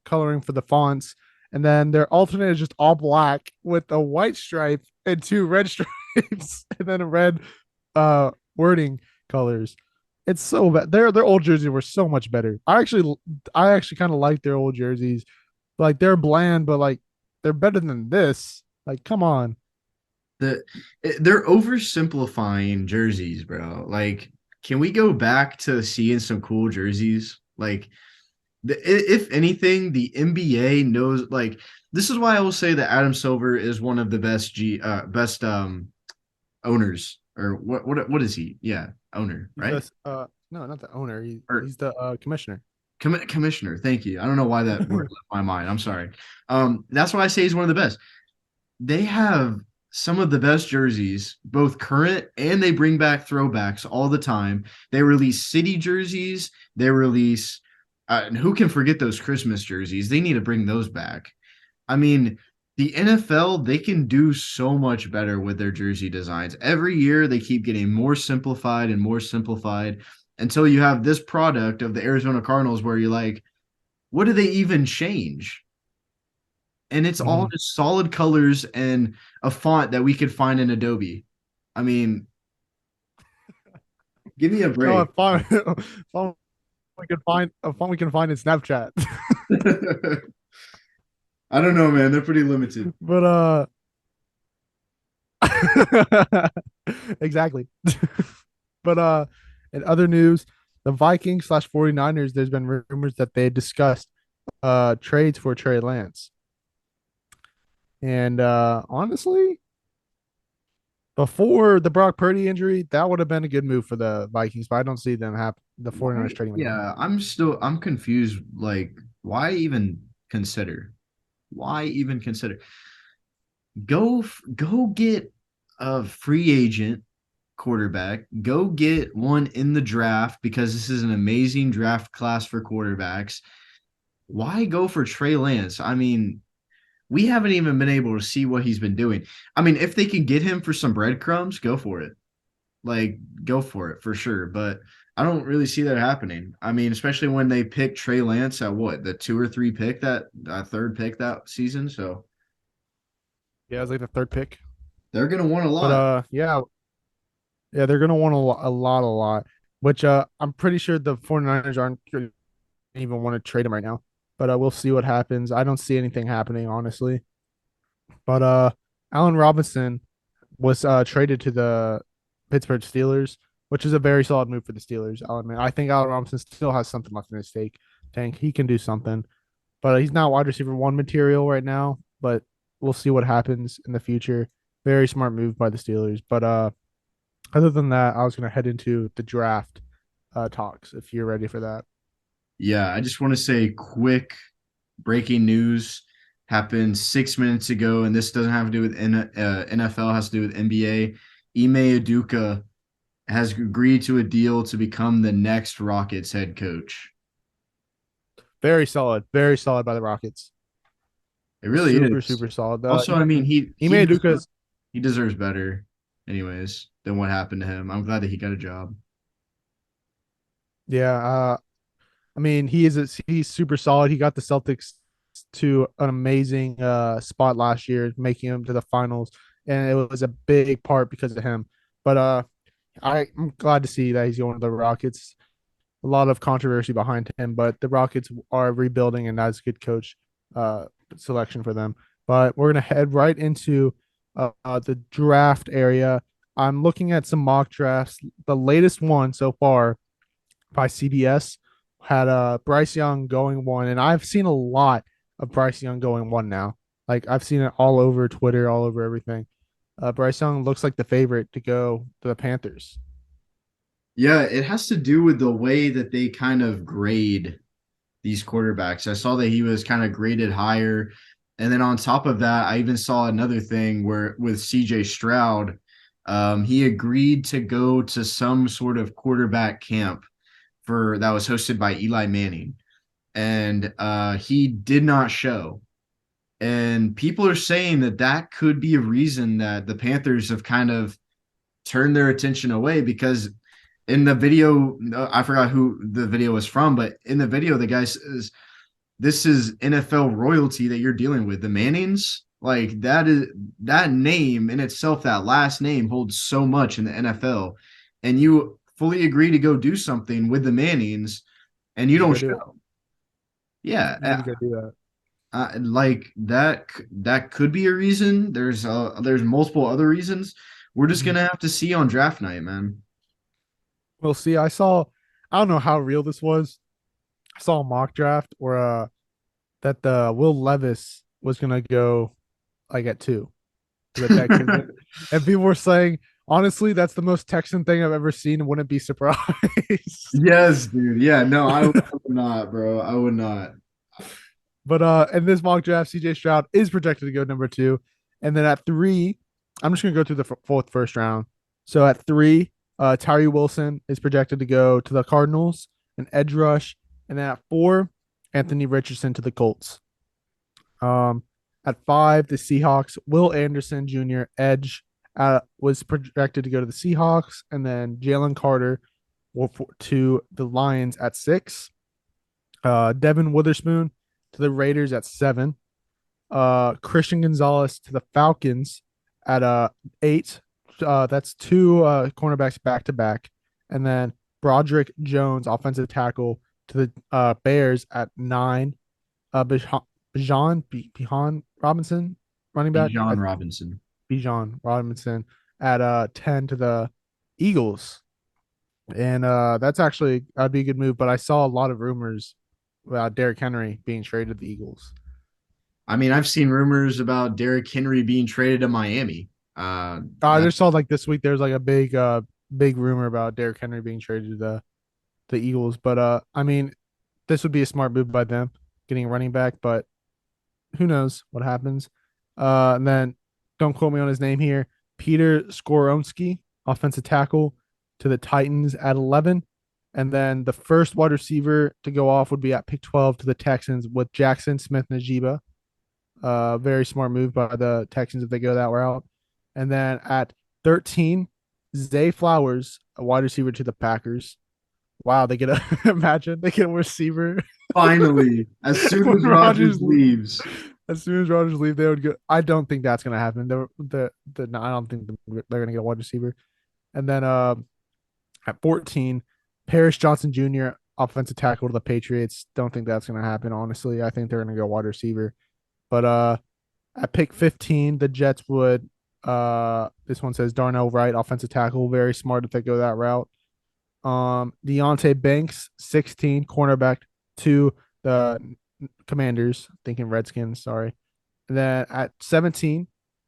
S1: coloring for the fonts. And then their alternate is just all black with a white stripe and two red stripes, and then a red wording colors. It's so bad. Their old jerseys were so much better. I actually kind of like their old jerseys. Like they're bland, but like they're better than this. Like, come on.
S2: The they're oversimplifying jerseys, bro. Like, can we go back to seeing some cool jerseys? Like, if anything, the NBA knows. Like, this is why I will say that Adam Silver is one of the best owners, or what is he? Yeah, owner,
S1: He's
S2: right?
S1: the no, not the owner.
S2: Or
S1: He's the commissioner.
S2: commissioner. Thank you. I don't know why that word left my mind. I'm sorry. That's why I say he's one of the best. They have some of the best jerseys, both current and they bring back throwbacks all the time. They release city jerseys. They release, and who can forget those Christmas jerseys? They need to bring those back. I mean, the NFL, they can do so much better with their jersey designs. Every year, they keep getting more simplified until you have this product of the Arizona Cardinals where you're like, what do they even change? And it's all
S1: Mhm.
S2: just solid colors and a font that we could find in Adobe. I mean, give me a
S1: Oh,
S2: break.
S1: a font we can find in Snapchat.
S2: I don't know, man. They're pretty limited.
S1: But exactly. But in other news, the Vikings slash 49ers, there's been rumors that they discussed trades for Trey Lance. And honestly, before the Brock Purdy injury, that would have been a good move for the Vikings, but I don't see them have the 49ers
S2: Why?
S1: trading with them.
S2: Yeah, I'm confused. Like, why even consider? Why even consider? Go get a free agent quarterback. Go get one in the draft because this is an amazing draft class for quarterbacks. Why go for Trey Lance? I mean, we haven't even been able to see what he's been doing. I mean, if they can get him for some breadcrumbs, go for it. Like, go for it for sure. But I don't really see that happening. I mean, especially when they pick Trey Lance at what, the two or three pick that third pick that season. So
S1: Yeah, it was like the third pick.
S2: they're gonna want a
S1: But
S2: lot.
S1: yeah, they're gonna want a lot. Which I'm pretty sure the 49ers aren't gonna even want to trade him right now. But we'll see what happens. I don't see anything happening, honestly. But Allen Robinson was traded to the Pittsburgh Steelers, which is a very solid move for the Steelers. I'll admit. I think Allen Robinson still has something left in his tank. He can do something, but he's not wide receiver one material right now. But we'll see what happens in the future. Very smart move by the Steelers. But other than that, I was going to head into the draft talks if you're ready for that.
S2: Yeah, I just want to say quick breaking news happened 6 minutes ago, and this doesn't have to do with NFL, has to do with NBA. Ime Udoka has agreed to a deal to become the next Rockets head coach.
S1: Very solid by the Rockets.
S2: It really
S1: Super
S2: is.
S1: super solid.
S2: Also, I mean,
S1: Ime Udoka,
S2: he deserves better, anyways, than what happened to him. I'm glad that he got a job.
S1: yeah. I mean, he's super solid. He got the Celtics to an amazing spot last year, making him to the finals, and it was a big part because of him. But I'm glad to see that he's going to the Rockets. A lot of controversy behind him, but the Rockets are rebuilding, and that's a good coach selection for them. But we're gonna head right into the draft area. I'm looking at some mock drafts. The latest one so far by CBS had Bryce Young going one, and I've seen a lot of Bryce Young going one now. Like I've seen it all over Twitter, all over everything. Bryce Young looks like the favorite to go to the Panthers.
S2: Yeah, it has to do with the way that they kind of grade these quarterbacks. I saw that he was kind of graded higher. And then on top of that, I even saw another thing where with CJ Stroud, he agreed to go to some sort of quarterback camp for that was hosted by Eli Manning. And he did not show. And people are saying that that could be a reason that the Panthers have kind of turned their attention away because in the video, I forgot who the video was from, but in the video, the guy says, "This is NFL royalty that you're dealing with." The Mannings, like that name in itself, that last name holds so much in the NFL, and you fully agree to go do something with the Mannings, and you
S1: You need to
S2: don't
S1: go do it.
S2: show. Yeah,
S1: You need to go do that.
S2: like that. That could be a reason. There's multiple other reasons. We're just
S1: Mhm.
S2: gonna have to see on draft night, man.
S1: We'll see. I don't know how real this was. I saw a mock draft or that the Will Levis was gonna go like at two to the Texans, and people were saying honestly that's the most Texan thing I've ever seen. Wouldn't be surprised.
S2: Yes, dude. Yeah, no, I would not, bro. I would not.
S1: But in this mock draft, CJ Stroud is projected to go number two, and then at three. I'm just gonna go through the fourth first round. So at three, Tyree Wilson is projected to go to the Cardinals, an edge rush, and then at four, Anthony Richardson to the Colts. Um, at five, the Seahawks, Will Anderson Jr. edge was projected to go to the Seahawks, and then Jalen Carter to the Lions at six. Devin Witherspoon to the Raiders at seven. Christian Gonzalez to the Falcons at eight. That's two cornerbacks back to back, and then Broderick Jones, offensive tackle, to the Bears at nine. Bijan Robinson, running back.
S2: Bijan Robinson.
S1: Bijan Robinson at 10 to the Eagles. And that's actually that'd be a good move. But I saw a lot of rumors about Derrick Henry being traded to the Eagles.
S2: I mean, I've seen rumors about Derrick Henry being traded to Miami.
S1: I
S2: That
S1: just saw like this week there's like a big rumor about Derrick Henry being traded to the Eagles. But I mean, this would be a smart move by them getting a running back, but who knows what happens. And then don't quote me on his name here. Peter Skoronski, offensive tackle, to the Titans at 11. And then the first wide receiver to go off would be at pick 12 to the Texans with Jackson Smith Najiba. Very smart move by the Texans if they go that route. And then at 13, Zay Flowers, a wide receiver to the Packers. Wow, they get a imagine they get a receiver
S2: finally, as soon
S1: when
S2: as Rodgers
S1: Rodgers
S2: leaves.
S1: as soon as Rodgers leave, they would go. I don't think that's gonna happen. No, I don't think they're gonna get a wide receiver. And then at 14, Paris Johnson Jr., offensive tackle to the Patriots. Don't think that's gonna happen. Honestly, I think they're gonna go wide receiver. But at pick 15, the Jets would. This one says Darnell Wright, offensive tackle. Very smart if they go that route. Deontay Banks, 16, cornerback to the Commanders, thinking Redskins, sorry. And then at 17,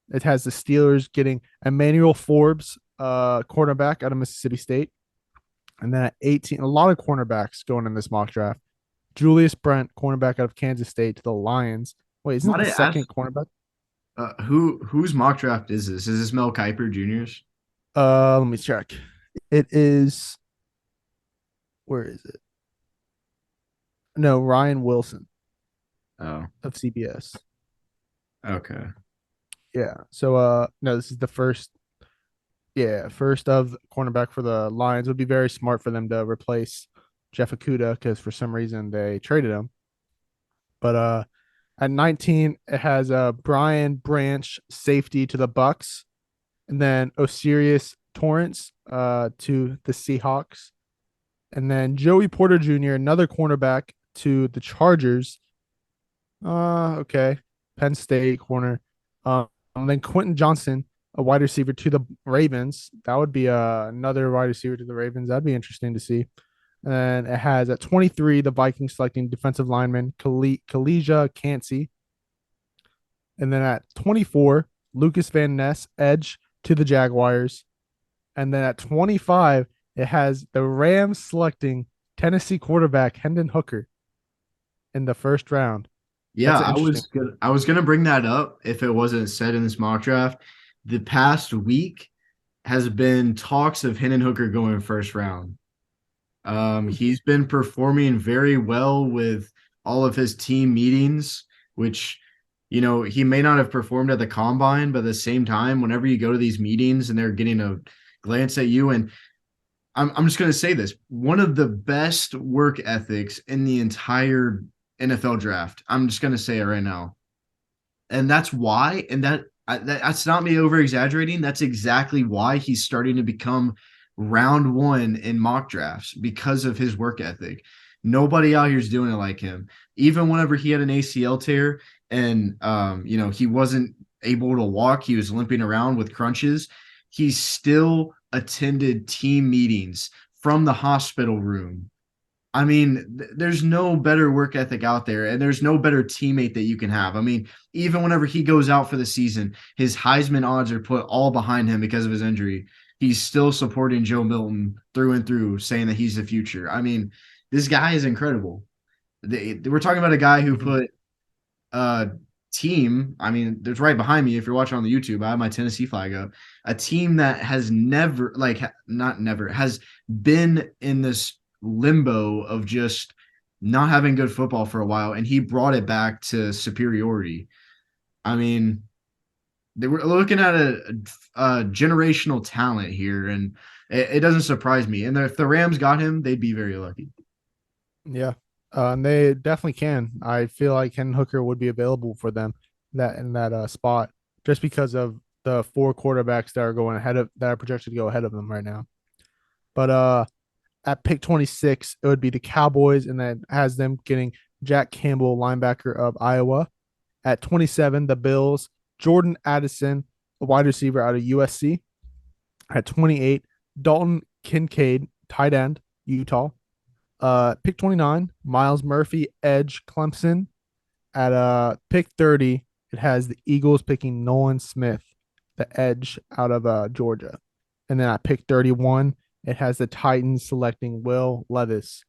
S1: it has the Steelers getting Emmanuel Forbes, cornerback out of Mississippi State. And then at 18, a lot of cornerbacks going in this mock draft. Julius Brent, cornerback out of Kansas State to the Lions. Wait, isn't it
S2: Might
S1: the
S2: I ask,
S1: second cornerback?
S2: whose mock draft is this? Is this Mel Kiper Jr.'s?
S1: Let me check. It is, where is it? No, Ryan Wilson
S2: Oh,
S1: of CBS.
S2: okay.
S1: Yeah. So no, this is the first, yeah, first of cornerback for the Lions. It would be very smart for them to replace Jeff Okuda because for some reason they traded him. But at 19, it has Brian Branch, safety, to the Bucks, and then Osiris Torrance to the Seahawks, and then Joey Porter Jr., another cornerback, to the Chargers. Okay, Penn State corner. And then Quentin Johnson, a wide receiver, to the Ravens. That would be another wide receiver to the Ravens. That'd be interesting to see. And it has at 23, the Vikings selecting defensive lineman Kalijah Cansey. And then at 24, Lucas Van Ness, edge, to the Jaguars. And then at 25, it has the Rams selecting Tennessee quarterback Hendon Hooker in the first round.
S2: Yeah,
S1: That's an interesting.
S2: I was gonna bring that up if it wasn't said in this mock draft. The past week has been talks of Hendon Hooker going first round. He's been performing very well with all of his team meetings, which, he may not have performed at the combine, but at the same time, whenever you go to these meetings and they're getting a glance at you, and I'm just going to say this, one of the best work ethics in the entire NFL draft. I'm just going to say it right now. And that's why, and that's not me over exaggerating. That's exactly why he's starting to become round one in mock drafts because of his work ethic. Nobody out here is doing it like him. Even whenever he had an ACL tear and he wasn't able to walk, he was limping around with crunches. He still attended team meetings from the hospital room. I mean, there's no better work ethic out there, and there's no better teammate that you can have. I mean, even whenever he goes out for the season, his Heisman odds are put all behind him because of his injury. He's still supporting Joe Milton through and through, saying that he's the future. I mean, this guy is incredible. We're talking about a guy who put team. I mean, there's right behind me. If you're watching on the YouTube, I have my Tennessee flag up. A team that has never, like, not never, has been in this limbo of just not having good football for a while, and he brought it back to superiority. I mean, they were looking at a generational talent here, and it doesn't surprise me. And if the Rams got him, they'd be very lucky.
S1: Yeah. And they definitely can. I feel like Ken Hooker would be available for them that in that spot just because of the four quarterbacks that are going ahead of that are projected to go ahead of them right now. But at pick 26, it would be the Cowboys, and that has them getting Jack Campbell, linebacker of Iowa. At 27, the Bills, Jordan Addison, a wide receiver out of USC. At 28, Dalton Kincaid, tight end, Utah. Pick 29, Miles Murphy, edge, Clemson. At pick 30, it has the Eagles picking Nolan Smith, the edge out of Georgia. And then at pick 31, it has the Titans selecting Will Levis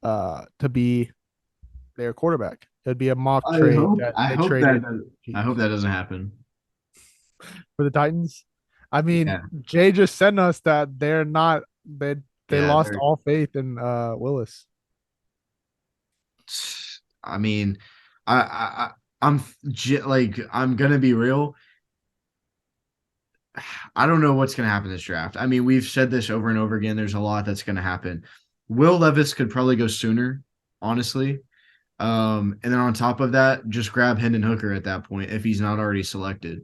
S1: to be their quarterback. It would be a mock
S2: I
S1: trade
S2: hope.
S1: that
S2: I
S1: they
S2: hope that.
S1: traded
S2: I hope that doesn't happen.
S1: for the Titans. I mean,
S2: Yeah.
S1: Jay just sent us that they're not they
S2: Yeah.
S1: lost all faith in Willis.
S2: I mean, I'm like, I'm gonna be real. I don't know what's gonna happen this draft. I mean, we've said this over and over again. There's a lot that's gonna happen. Will Levis could probably go sooner, honestly. And then on top of that, just grab Hendon Hooker at that point if he's not already selected.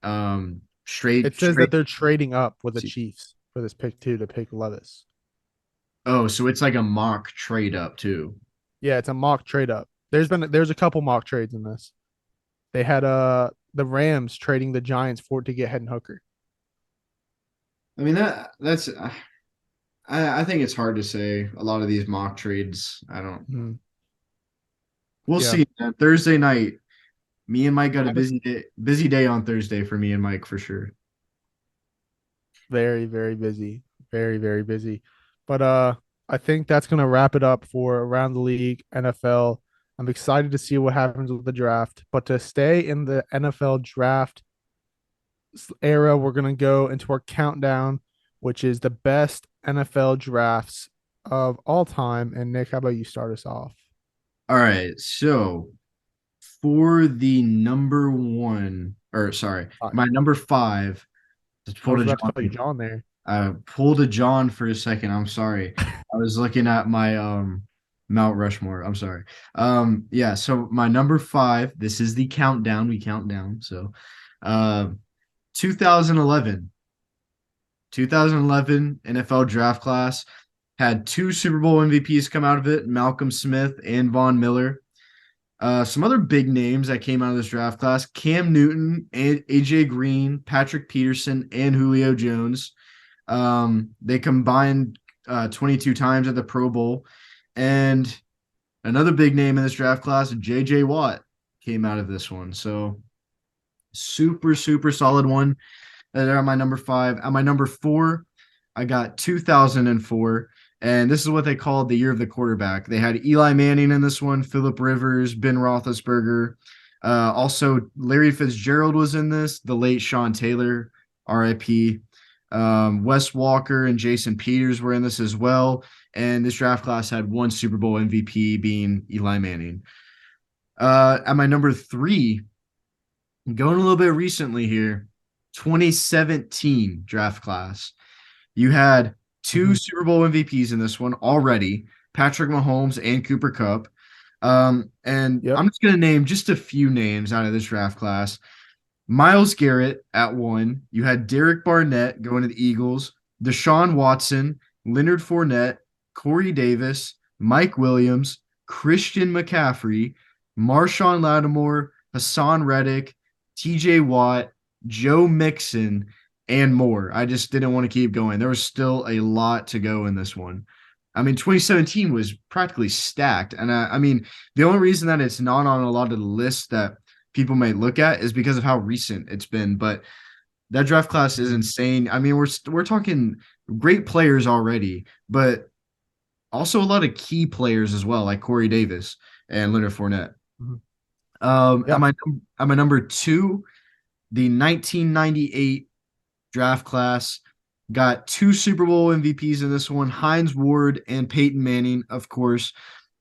S1: It says
S2: Straight.
S1: that they're trading up with the Chiefs for this pick two to pick Levis.
S2: Oh, so it's like a mock trade up too.
S1: Yeah, it's a mock trade up. There's a couple mock trades in this. They had the Rams trading the Giants for to get Hendon Hooker.
S2: I mean that's I think it's hard to say a lot of these mock trades. I don't.
S1: Hmm.
S2: We'll
S1: Yeah,
S2: see. Man. Thursday night, me and Mike got a busy day. Busy day on Thursday for me and Mike for sure.
S1: very very busy, very very busy. But I think that's gonna wrap it up for around the league NFL. I'm excited to see what happens with the draft. But to stay in the NFL draft era, we're gonna go into our countdown, which is the best NFL drafts of all time. And Nick, how about you start us off?
S2: All right, so for the number one, or sorry,
S1: Five.
S2: my number five. Just
S1: I
S2: pulled
S1: was
S2: a
S1: about to call you
S2: John.
S1: John there.
S2: I pulled a John for a second. I'm sorry. I was looking at my Mount Rushmore. I'm sorry. Yeah, so my number five, this is the countdown. We count down. So 2011. 2011 NFL draft class had two Super Bowl MVPs come out of it, Malcolm Smith and Von Miller. Some other big names that came out of this draft class: Cam Newton, AJ Green, Patrick Peterson, and Julio Jones. They combined 22 times at the Pro Bowl. And another big name in this draft class, JJ Watt, came out of this one. So super, super solid one. They're on my number five. At my number four, I got 2004. And this is what they called the year of the quarterback. They had Eli Manning in this one, Philip Rivers, Ben Roethlisberger. Also, Larry Fitzgerald was in this, the late Sean Taylor, RIP. Wes Walker and Jason Peters were in this as well. And this draft class had one Super Bowl MVP being Eli Manning. At my number three, going a little bit recently here, 2017 draft class. You had two
S1: Mhm.
S2: Super Bowl MVPs in this one already, Patrick Mahomes and Cooper Kupp. And
S1: Yep.
S2: I'm just going to name just a few names out of this draft class. Myles Garrett at one. You had Derek Barnett going to the Eagles, Deshaun Watson, Leonard Fournette, Corey Davis, Mike Williams, Christian McCaffrey, Marshawn Lattimore, Hassan Reddick, TJ Watt, Joe Mixon, and more. I just didn't want to keep going. There was still a lot to go in this one. I mean, 2017 was practically stacked. And I mean, the only reason that it's not on a lot of the lists that people may look at is because of how recent it's been. But that draft class is insane. I mean, we're talking great players already, but also a lot of key players as well, like Corey Davis and Leonard Fournette.
S1: Mhm.
S2: At
S1: Yeah.
S2: my number two, the 1998 draft class got two Super Bowl MVPs in this one, Hines Ward and Peyton Manning, of course.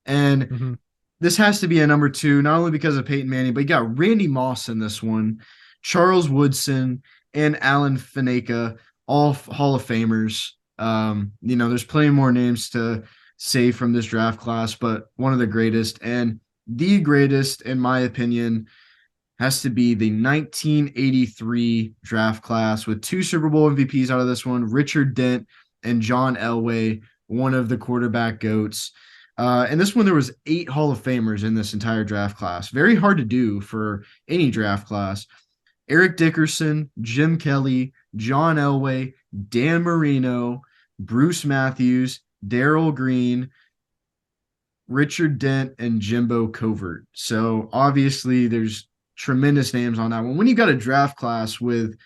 S2: And
S1: Hmm.
S2: this has to be a number two, not only because of Peyton Manning, but you got Randy Moss in this one, Charles Woodson, and Alan Faneca, all Hall of Famers. There's plenty more names to say from this draft class, but one of the greatest and the greatest, in my opinion, has to be the 1983 draft class with two Super Bowl MVPs out of this one, Richard Dent and John Elway, one of the quarterback goats. And this one, there was 8 Hall of Famers in this entire draft class. Very hard to do for any draft class. Eric Dickerson, Jim Kelly, John Elway, Dan Marino, Bruce Matthews, Darrell Green, Richard Dent, and Jimbo Covert. So obviously, there's tremendous names on that one. When you got a draft class with,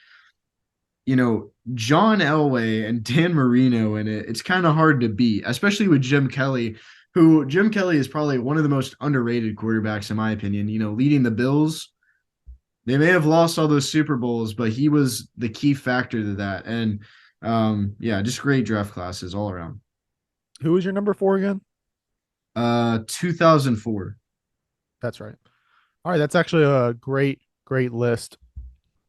S2: John Elway and Dan Marino in it, it's kind of hard to beat, especially with Jim Kelly, who Jim Kelly is probably one of the most underrated quarterbacks, in my opinion. Leading the Bills. They may have lost all those Super Bowls, but he was the key factor to that. And yeah, just great draft classes all around.
S1: Who was your number four again?
S2: 2004.
S1: That's right. All right, that's actually a great list,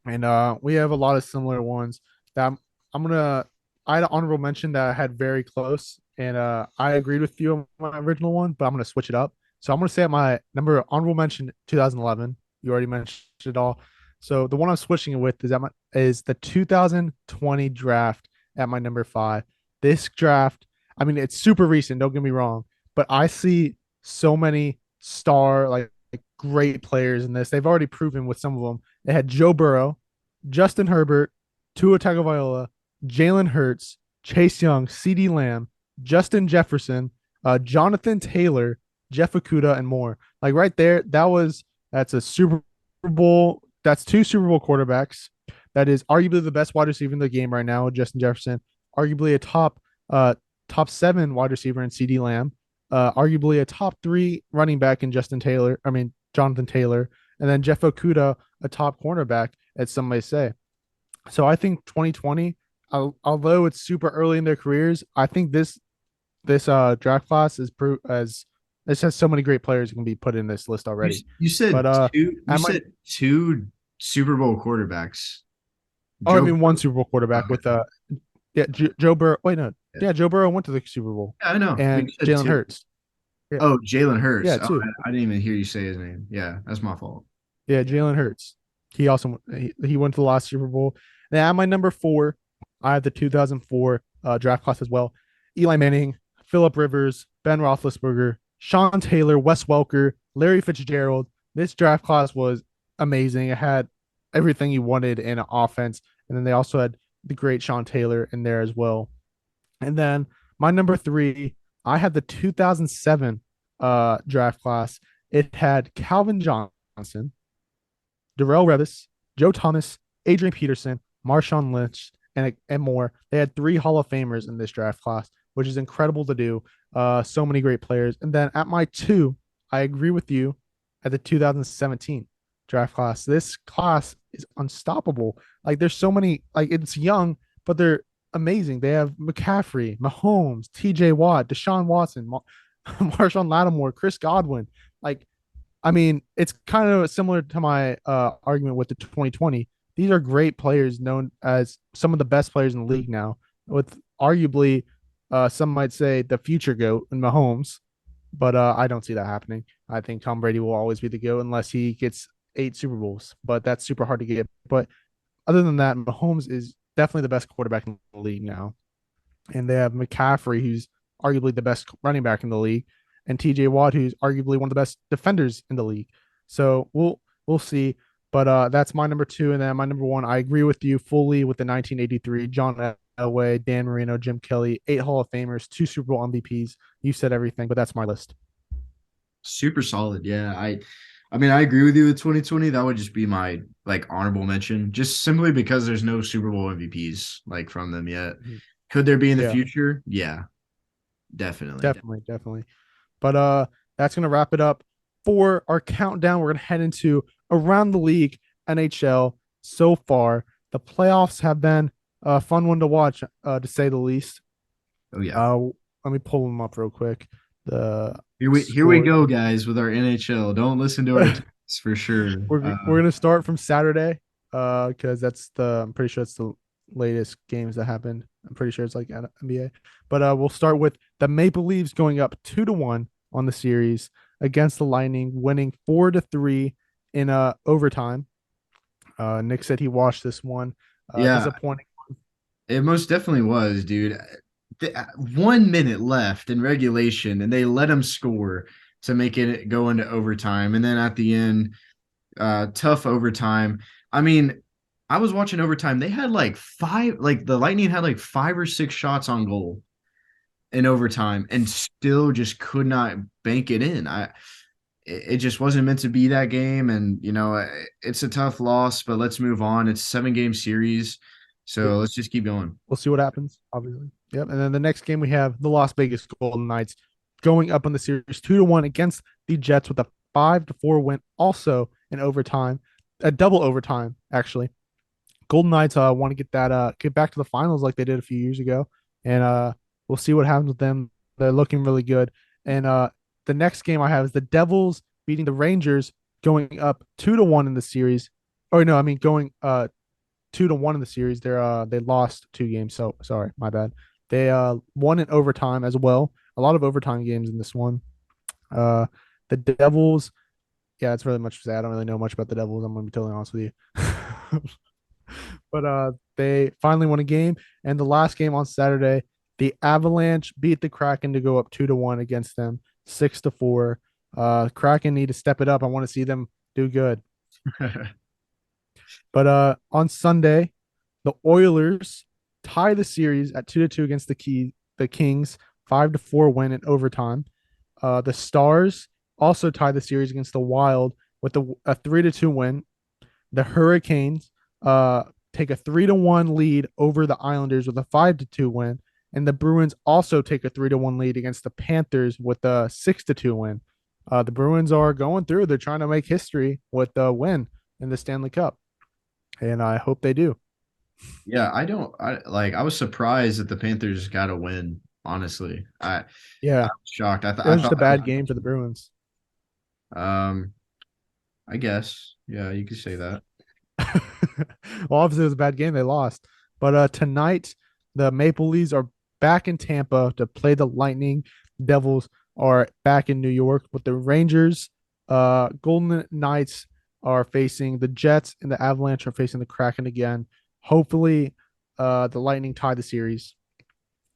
S1: and we have a lot of similar ones. That I'm gonna. I had an honorable mention that I had very close, and I agreed with you on my original one, but I'm gonna switch it up. So I'm gonna say at my number honorable mention 2011. You already mentioned it all. So the one I'm switching it with is the 2020 draft at my number five. This draft, I mean, it's super recent. Don't get me wrong, but I see so many star like great players in this. They've already proven with some of them. They had Joe Burrow, Justin Herbert, Tua Tagovailoa, Jalen Hurts, Chase Young, C.D. Lamb, Justin Jefferson, Jonathan Taylor, Jeff Okuda, and more. Like right there, that's a Super Bowl. That's two Super Bowl quarterbacks. That is arguably the best wide receiver in the game right now, Justin Jefferson. Arguably a top seven wide receiver in C.D. Lamb. Arguably a top three running back in Jonathan Taylor, and then Jeff Okuda, a top cornerback, as some may say. So I think 2020, although it's super early in their careers, I think this draft class is as this has so many great players who can be put in this list
S2: You,
S1: already.
S2: you
S1: But
S2: said two. You
S1: I might
S2: said two Super Bowl quarterbacks.
S1: oh I
S2: Joe.
S1: mean one Super Bowl quarterback with
S2: Okay.
S1: Joe Burrow. Wait no,
S2: Yeah,
S1: yeah, Joe Burrow went to the Super Bowl,
S2: I know, but you
S1: and
S2: said
S1: Jalen
S2: two.
S1: Hurts. Yeah,
S2: Oh, Jalen
S1: yeah,
S2: Hurts. Oh,
S1: two.
S2: I didn't even hear you say his name. Yeah, that's my fault.
S1: Yeah, Jalen Hurts. He went to the last Super Bowl. Now at my number four, I have the 2004 draft class as well. Eli Manning, Philip Rivers, Ben Roethlisberger, Sean Taylor, Wes Welker, Larry Fitzgerald. This draft class was amazing. It had everything you wanted in an offense, and then they also had the great Sean Taylor in there as well. And then my number three, I had the 2007 draft class. It had Calvin Johnson, Darrell Revis, Joe Thomas, Adrian Peterson, Marshawn Lynch, and more. They had three Hall of Famers in this draft class, which is incredible to do. So many great players. And then at my two, I agree with you at the 2017 draft class. This class is unstoppable. Like there's so many, like it's young, but they're amazing. They have McCaffrey, Mahomes, TJ Watt, Deshaun Watson, Marshawn Lattimore, Chris Godwin. Like I mean, it's kind of similar to my argument with the 2020. These are great players, known as some of the best players in the league now, with arguably some might say the future GOAT in Mahomes, but I don't see that happening. I think Tom Brady will always be the GOAT unless he gets 8 Super Bowls, but that's super hard to get. But other than that, Mahomes is definitely the best quarterback in the league now, and they have McCaffrey, who's arguably the best running back in the league, and TJ Watt, who's arguably one of the best defenders in the league. So we'll see. But that's my number two, and then my number one. I agree with you fully with the 1983 John Elway, Dan Marino, Jim Kelly, 8 Hall of Famers, 2 Super Bowl MVPs. You said everything, but that's my list.
S2: Super solid. Yeah, I mean, I agree with you with 2020. That would just be my like honorable mention, just simply because there's no Super Bowl MVPs like from them yet.
S1: Mhm.
S2: Could there be in the
S1: Yeah,
S2: future? Yeah, definitely.
S1: definitely. But that's gonna wrap it up for our countdown, we're going to head into around the league NHL so far. The playoffs have been a fun one to watch, to say the least.
S2: Oh yeah.
S1: Uh, Let me pull them up real quick. The
S2: Here we
S1: score.
S2: go, guys, with our NHL. Don't listen to our takes for sure.
S1: We're gonna start from Saturday, because that's the I'm pretty sure it's the latest games that happened. I'm pretty sure it's like NBA, but we'll start with the Maple Leafs going up 2-1 on the series against the Lightning, winning 4-3 in overtime. Nick said he watched this one.
S2: Yeah,
S1: Disappointing.
S2: it most definitely was, dude. 1 minute left in regulation, and they let him score to make it go into overtime. And then at the end, tough overtime. I mean, I was watching overtime. They had like five, like the Lightning had like 5 or 6 shots on goal in overtime, and still just could not bank it in. It just wasn't meant to be that game, and it's a tough loss. But let's move on. It's a 7-game series, so let's just keep going.
S1: We'll see what happens, obviously. Yep. And then the next game we have the Las Vegas Golden Knights going up on the series 2-1 against the Jets with a 5-4 win, also in overtime, a double overtime, actually. Golden Knights want to get back to the finals like they did a few years ago. And we'll see what happens with them. They're looking really good. And the next game I have is the Devils beating the Rangers, going up 2-1 in the series. Oh no, I mean going 2-1 in the series. They lost 2 games. So sorry, my bad. They won in overtime as well. A lot of overtime games in this one. Uh, the Devils. Yeah, it's really much to say. I don't really know much about the Devils. I'm gonna be totally honest with you. But they finally won a game, and the last game on Saturday, the Avalanche beat the Kraken to go up 2-1 against them, 6-4. Kraken need to step it up. I want to see them do good. But on Sunday, the Oilers tie the series at 2-2 against the Kings, 5-4 win in overtime. The Stars also tie the series against the Wild with a 3-2 win. The Hurricanes take a 3-1 lead over the Islanders with a 5-2 win. And the Bruins also take a 3-1 lead against the Panthers with a 6-2 win. The Bruins are going through. They're trying to make history with the win in the Stanley Cup. And I hope they do.
S2: Yeah, I was surprised that the Panthers got a win, honestly. I
S1: Yeah,
S2: was shocked.
S1: it
S2: I
S1: was just
S2: thought
S1: a bad game for the Bruins.
S2: I guess. Yeah, you could say that.
S1: Well, obviously it was a bad game. They lost. But tonight, the Maple Leafs are back in Tampa to play the Lightning. Devils are back in New York with the Rangers. Golden Knights are facing the Jets, and the Avalanche are facing the Kraken again. Hopefully, the Lightning tie the series.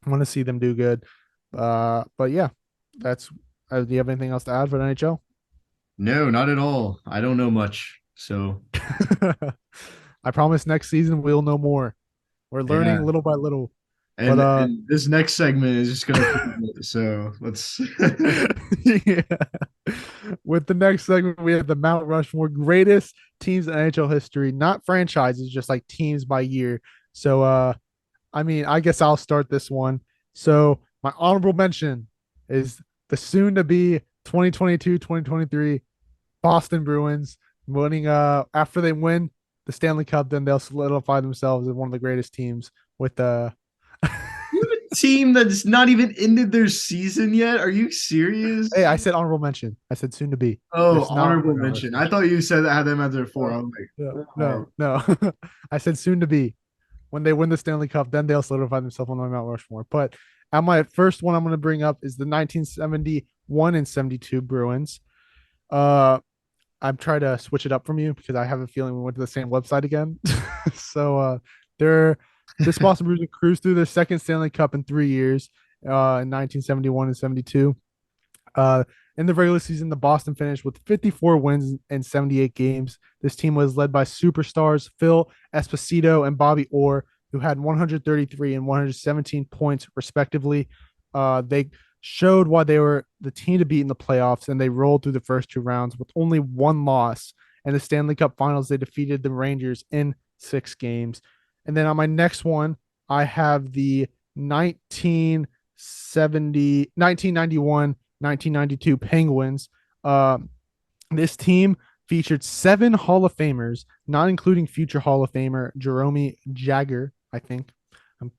S1: I want to see them do good. But yeah, that's. Do you have anything else to add for the NHL?
S2: No, not at all. I don't know much. So,
S1: I promise next season we'll know more. We're
S2: yeah.
S1: learning little by little. But
S2: And this next segment is just gonna prove it. So let's
S1: yeah. With the next segment, we have the Mount Rushmore greatest teams in NHL history, not franchises, just like teams by year. So I mean, I guess I'll start this one. So my honorable mention is the soon to be 2022-2023 Boston Bruins winning after they win the Stanley Cup, then they'll solidify themselves as one of the greatest teams with the
S2: you have a team that's not even ended their season yet. Are you
S1: Hey,
S2: serious?
S1: I said honorable mention. I said soon to be.
S2: Oh,
S1: It's not
S2: honorable
S1: on Mount
S2: mention. I
S1: Rushmore.
S2: thought you said that had them at their four.
S1: No,
S2: I was like,
S1: no,
S2: oh.
S1: no. I said soon to be. When they win the Stanley Cup, then they'll solidify themselves on my Mount Rushmore. But at my first one, I'm going to bring up is the 1971 and 72 Bruins. Uh, I'm trying to switch it up from you because I have a feeling we went to the same website again. So they're this Boston Bruins cruised through their second Stanley Cup in 3 years, in 1971 and 72. Uh, in the regular season, the Boston finished with 54 wins and 78 games. This team was led by superstars Phil Esposito and Bobby Orr, who had 133 and 117 points respectively. They showed why they were the team to beat in the playoffs, and they rolled through the first 2 rounds with only one loss. In the Stanley Cup Finals, they defeated the Rangers in 6 games. And then on my next one, I have the 1991 1992 Penguins. This team featured 7 Hall of Famers, not including future Hall of Famer Jerome Jagger, I think. I'm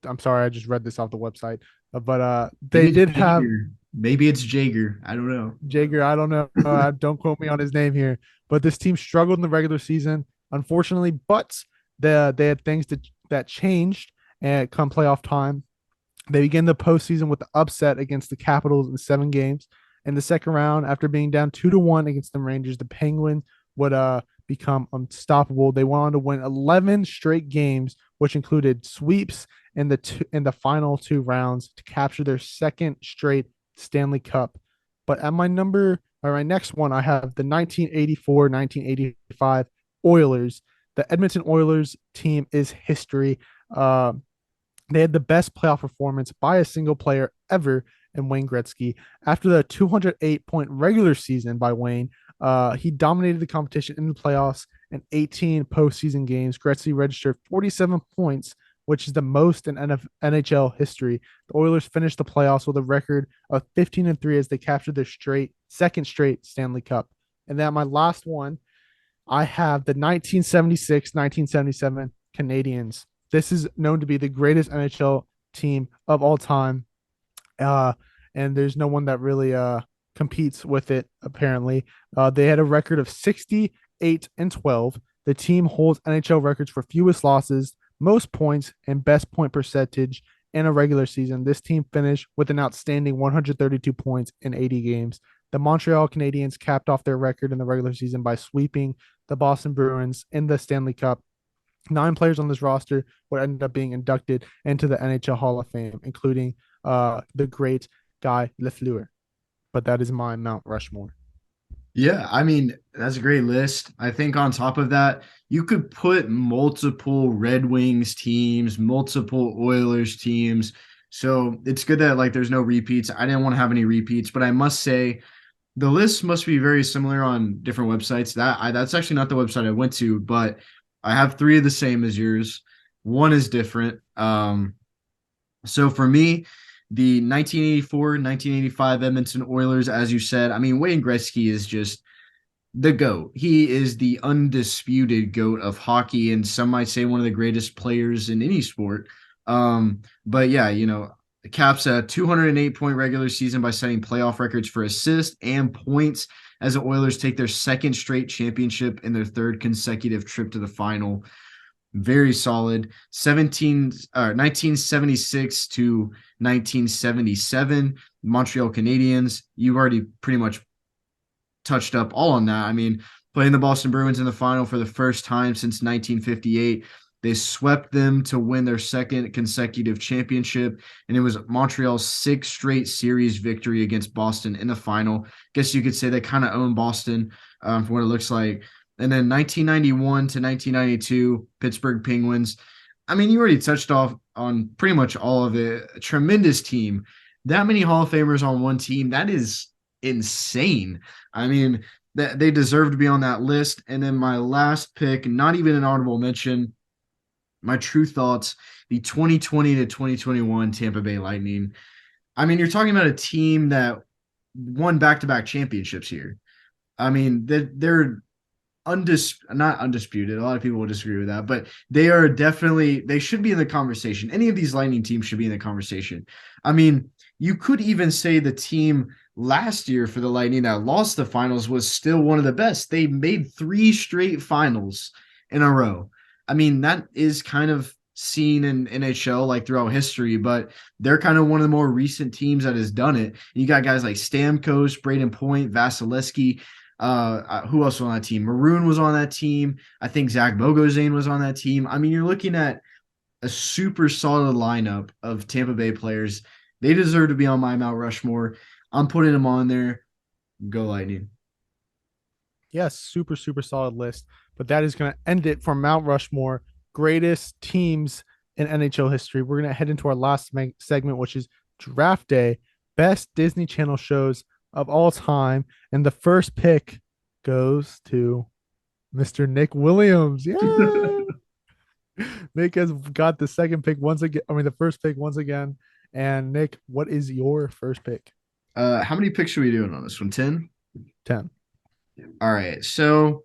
S1: I'm sorry, I just read this off the website. But they
S2: Maybe it's
S1: did have
S2: Jager. Maybe it's Jager. I don't know.
S1: Jagger. I don't know. Don't quote me on his name here. But this team struggled in the regular season, unfortunately. But they had things that changed and come playoff time. They began the postseason with the upset against the Capitals in 7 games. In the second round, after being down 2-1 against the Rangers, the Penguins would become unstoppable. They went on to win 11 straight games, which included sweeps in the final 2 rounds to capture their second straight Stanley Cup. But at my next one, I have the 1984-1985 Oilers. The Edmonton Oilers team is history. They had the best playoff performance by a single player ever in Wayne Gretzky. After the 208-point regular season by Wayne, he dominated the competition in the playoffs in 18 postseason games. Gretzky registered 47 points, which is the most in NHL history. The Oilers finished the playoffs with a record of 15-3 as they captured their second straight Stanley Cup. And then my last one, I have the 1976-1977 Canadiens. This is known to be the greatest NHL team of all time. Uh, and there's no one that really competes with it, apparently. They had a record of 68-12. The team holds NHL records for fewest losses, most points, and best point percentage in a regular season. This team finished with an outstanding 132 points in 80 games. The Montreal Canadiens capped off their record in the regular season by sweeping the Boston Bruins in the Stanley Cup. 9 players on this roster would end up being inducted into the NHL Hall of Fame, including the great Guy Lafleur. But that is my Mount Rushmore.
S2: Yeah, I mean, that's a great list. I think on top of that, you could put multiple Red Wings teams, multiple Oilers teams. So it's good that like there's no repeats. I didn't want to have any repeats, but I must say the list must be very similar on different websites. That's actually not the website I went to, but I have three of the same as yours. One is different. So for me, the 1984-1985 Edmonton Oilers, as you said, I mean, Wayne Gretzky is just the GOAT. He is the undisputed GOAT of hockey, and some might say one of the greatest players in any sport. But yeah, the Caps a 208-point regular season by setting playoff records for assists and points as the Oilers take their second straight championship and their third consecutive trip to the final. Very solid. 1976 to 1977 Montreal Canadiens. You've already pretty much touched up all on that. I mean, playing the Boston Bruins in the final for the first time since 1958. They swept them to win their second consecutive championship, and it was Montreal's sixth straight series victory against Boston in the final. Guess you could say they kind of own Boston for what it looks like. And then 1991 to 1992, Pittsburgh Penguins. I mean, you already touched off on pretty much all of it. A tremendous team. That many Hall of Famers on one team, that is insane. I mean, they deserve to be on that list. And then my last pick, not even an honorable mention, my true thoughts, the 2020 to 2021 Tampa Bay Lightning. I mean, you're talking about a team that won back-to-back championships here. I mean, they're not undisputed. A lot of people will disagree with that, but they should be in the conversation. Any of these Lightning teams should be in the conversation. I mean, you could even say the team last year for the Lightning that lost the finals was still one of the best. They made 3 straight finals in a row. I mean, that is kind of seen in NHL like throughout history, but they're kind of one of the more recent teams that has done it. You got guys like Stamkos, Braden Point, Vasilevsky. Who else was on that team? Maroon was on that team. I think Zach Bogosian was on that team. I mean, you're looking at a super solid lineup of Tampa Bay players. They deserve to be on my Mount Rushmore. I'm putting them on there. Go Lightning.
S1: Yes, super, super solid list. But that is going to end it for Mount Rushmore, greatest teams in NHL history. We're going to head into our last segment, which is Draft Day, best Disney Channel shows of all time. And the first pick goes to Mr. Nick Williams. Yeah. Nick has got the second pick once again. I mean, the first pick once again. And Nick, what is your first pick?
S2: How many picks are we doing on this one? 10?
S1: 10.
S2: All right. So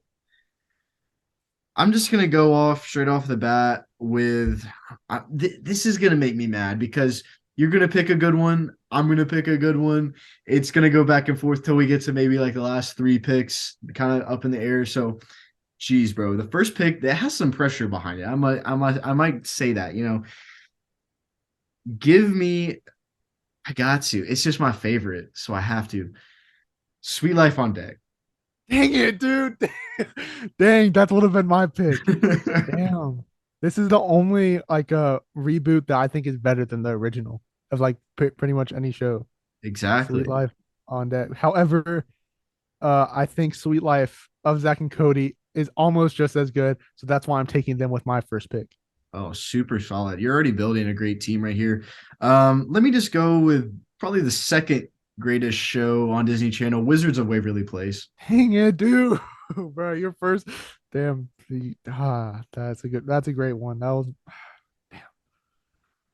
S2: I'm just gonna go off straight off the bat with this is gonna make me mad because you're gonna pick a good one. I'm gonna pick a good one. It's gonna go back and forth till we get to maybe like the last three picks, kind of up in the air. So, geez, bro, the first pick that has some pressure behind it. I might say that. Give me. I got to. It's just my favorite, so I have to. Sweet Life on Deck.
S1: Dang it, dude. Dang, that would have been my pick. Damn. This is the only like reboot that I think is better than the original of like pretty much any show. Sweet
S2: Exactly.
S1: Life on Deck. However, I think Sweet Life of Zach and Cody is almost just as good. So that's why I'm taking them with my first pick.
S2: Oh, super solid. You're already building a great team right here. Let me just go with probably the second greatest show on Disney Channel, Wizards of Waverly Place.
S1: Dang it, dude. Bro, your first damn that's a great one. That was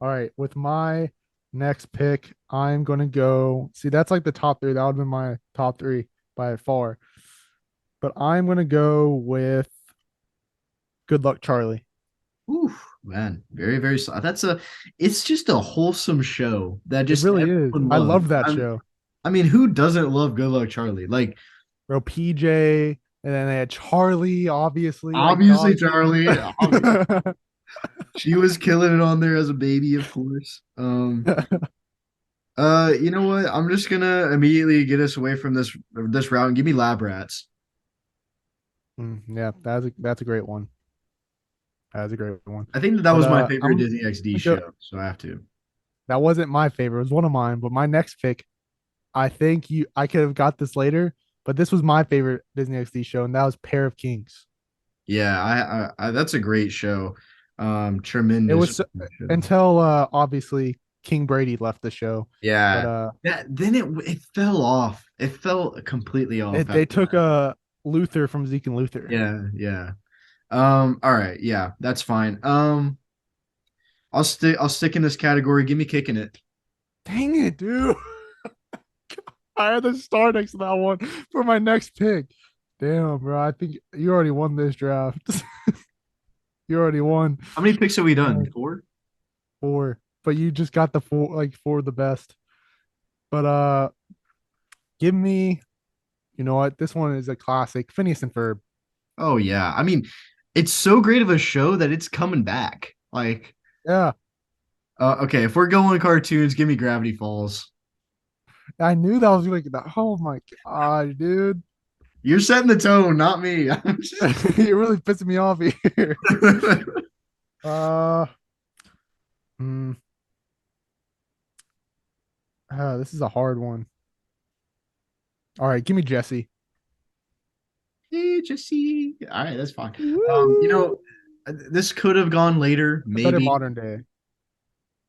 S1: all right. With my next pick, I'm gonna go. See, that's like the top three. That would have been my top three by far. But I'm gonna go with Good Luck Charlie.
S2: Ooh, man, very, very solid. It's just a wholesome show that
S1: It
S2: just
S1: really is.
S2: everyone
S1: I
S2: loves.
S1: love that show.
S2: I mean, who doesn't love Good Luck Charlie? Like,
S1: Bro, PJ, and then they had Charlie, obviously. Like,
S2: obviously,
S1: dog.
S2: Charlie, she was killing it on there as a baby, of course. You know what? I'm just gonna immediately get us away from this route and give me Lab Rats.
S1: Yeah, that's a great one. That's a great one.
S2: I think that
S1: But
S2: was my favorite
S1: I'm
S2: Disney XD
S1: gonna go.
S2: show, so I have to.
S1: That wasn't my favorite. It was one of mine. But my next pick, I think I could have got this later, but this was my favorite Disney XD show, and that was Pair of Kings.
S2: Yeah, that's a great show.
S1: It
S2: Tremendous
S1: was
S2: show.
S1: until obviously King Brady left the show, but
S2: Yeah, that then it fell off. It fell completely off
S1: they
S2: after
S1: took
S2: that.
S1: Luther from Zeke and Luther.
S2: Yeah, yeah. All right, yeah, that's fine. I'll stick in this category. Give me kicking it.
S1: Dang it, dude! I had to star next to that one for my next pick. Damn, bro! I think you already won this draft. You already won.
S2: How many picks have we done?
S1: Uh,
S2: Four?
S1: four, but you just got the four, like four of the best. But give me, you know what? This one is a classic. Phineas and Ferb.
S2: Oh yeah. I mean, it's so great of a show that it's coming back. Like,
S1: Yeah,
S2: okay, if we're going cartoons, give me Gravity Falls.
S1: I knew that was like that. Oh my god, dude!
S2: You're setting the tone, not me.
S1: You're really pissing me off here. Uh, mm, this is a hard one. All right, give me Jesse.
S2: Hey, Jesse. All right, that's fine.
S1: Woo!
S2: This could have gone later,
S1: A better
S2: maybe.
S1: modern day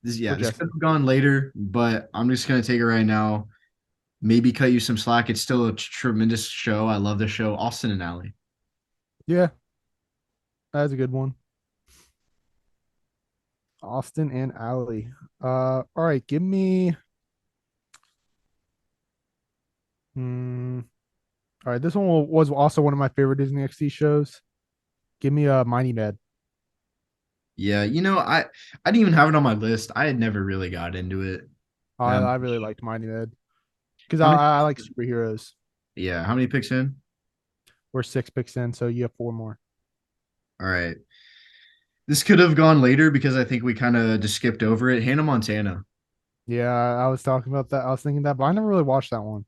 S2: Yeah,
S1: for
S2: this could
S1: Jesse.
S2: have gone later, but I'm just gonna take it right now. Maybe cut you some slack. It's still a tremendous show. I love the show. Austin and Alley.
S1: Yeah, that's a good one. Austin and Alley. All right, give me. Hmm. All right, this one was also one of my favorite Disney XD shows. Give me a Mighty Med.
S2: Yeah, I didn't even have it on my list. I had never really got into it that
S1: I really
S2: much.
S1: liked Mighty Med because
S2: How many?
S1: I like superheroes.
S2: Yeah, how many picks in?
S1: We're six picks in, so you have four more.
S2: All right. This could have gone later because I think we kind of just skipped over it. Hannah Montana.
S1: Yeah, I was talking about that. I was thinking that, but I never really watched that one.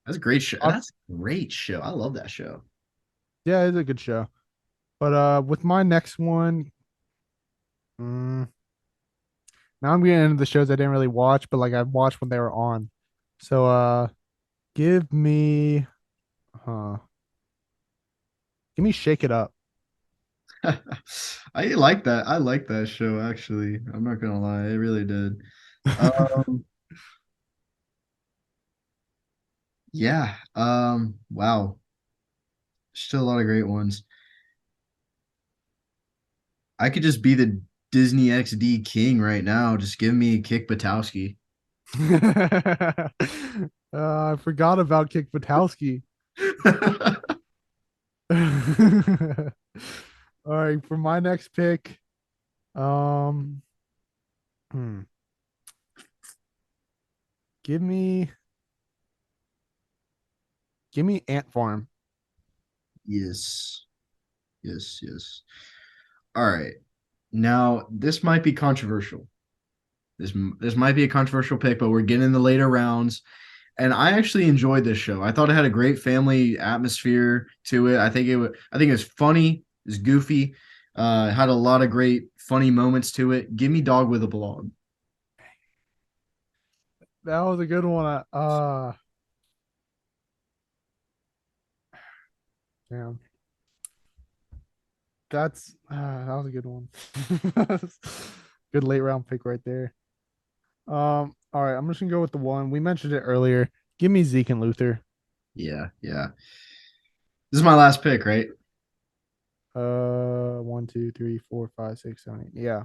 S2: That's a great show.
S1: Uh,
S2: That's a great show. I love that show.
S1: yeah, it's a good show. But with my next one, mm, now I'm getting into the shows I didn't really watch, but like I watched when they were on. So give me, uh, give me Shake It Up.
S2: I like that. I like that show actually. I'm not gonna lie, it really did. Um, yeah. Wow. Still a lot of great ones. I could just be the Disney XD king right now. Just give me Kick Batowski.
S1: I forgot about Kick Butowski. All right, for my next pick, um, hmm, give me give me Ant Farm.
S2: Yes. Yes, yes. All right. Now, this might be controversial. This might be a controversial pick, but we're getting in the later rounds. And I actually enjoyed this show. I thought it had a great family atmosphere to it. I think it was funny, it was goofy, had a lot of great funny moments to it. Give me Dog with a Blog.
S1: That was a good one. Damn, that was a good one. Good late round pick right there. All right, I'm just gonna go with the one we mentioned it earlier. Give me Zeke and Luther.
S2: Yeah, yeah. This is my last pick, right?
S1: One, two, three, four, five, six, seven, eight. Yeah,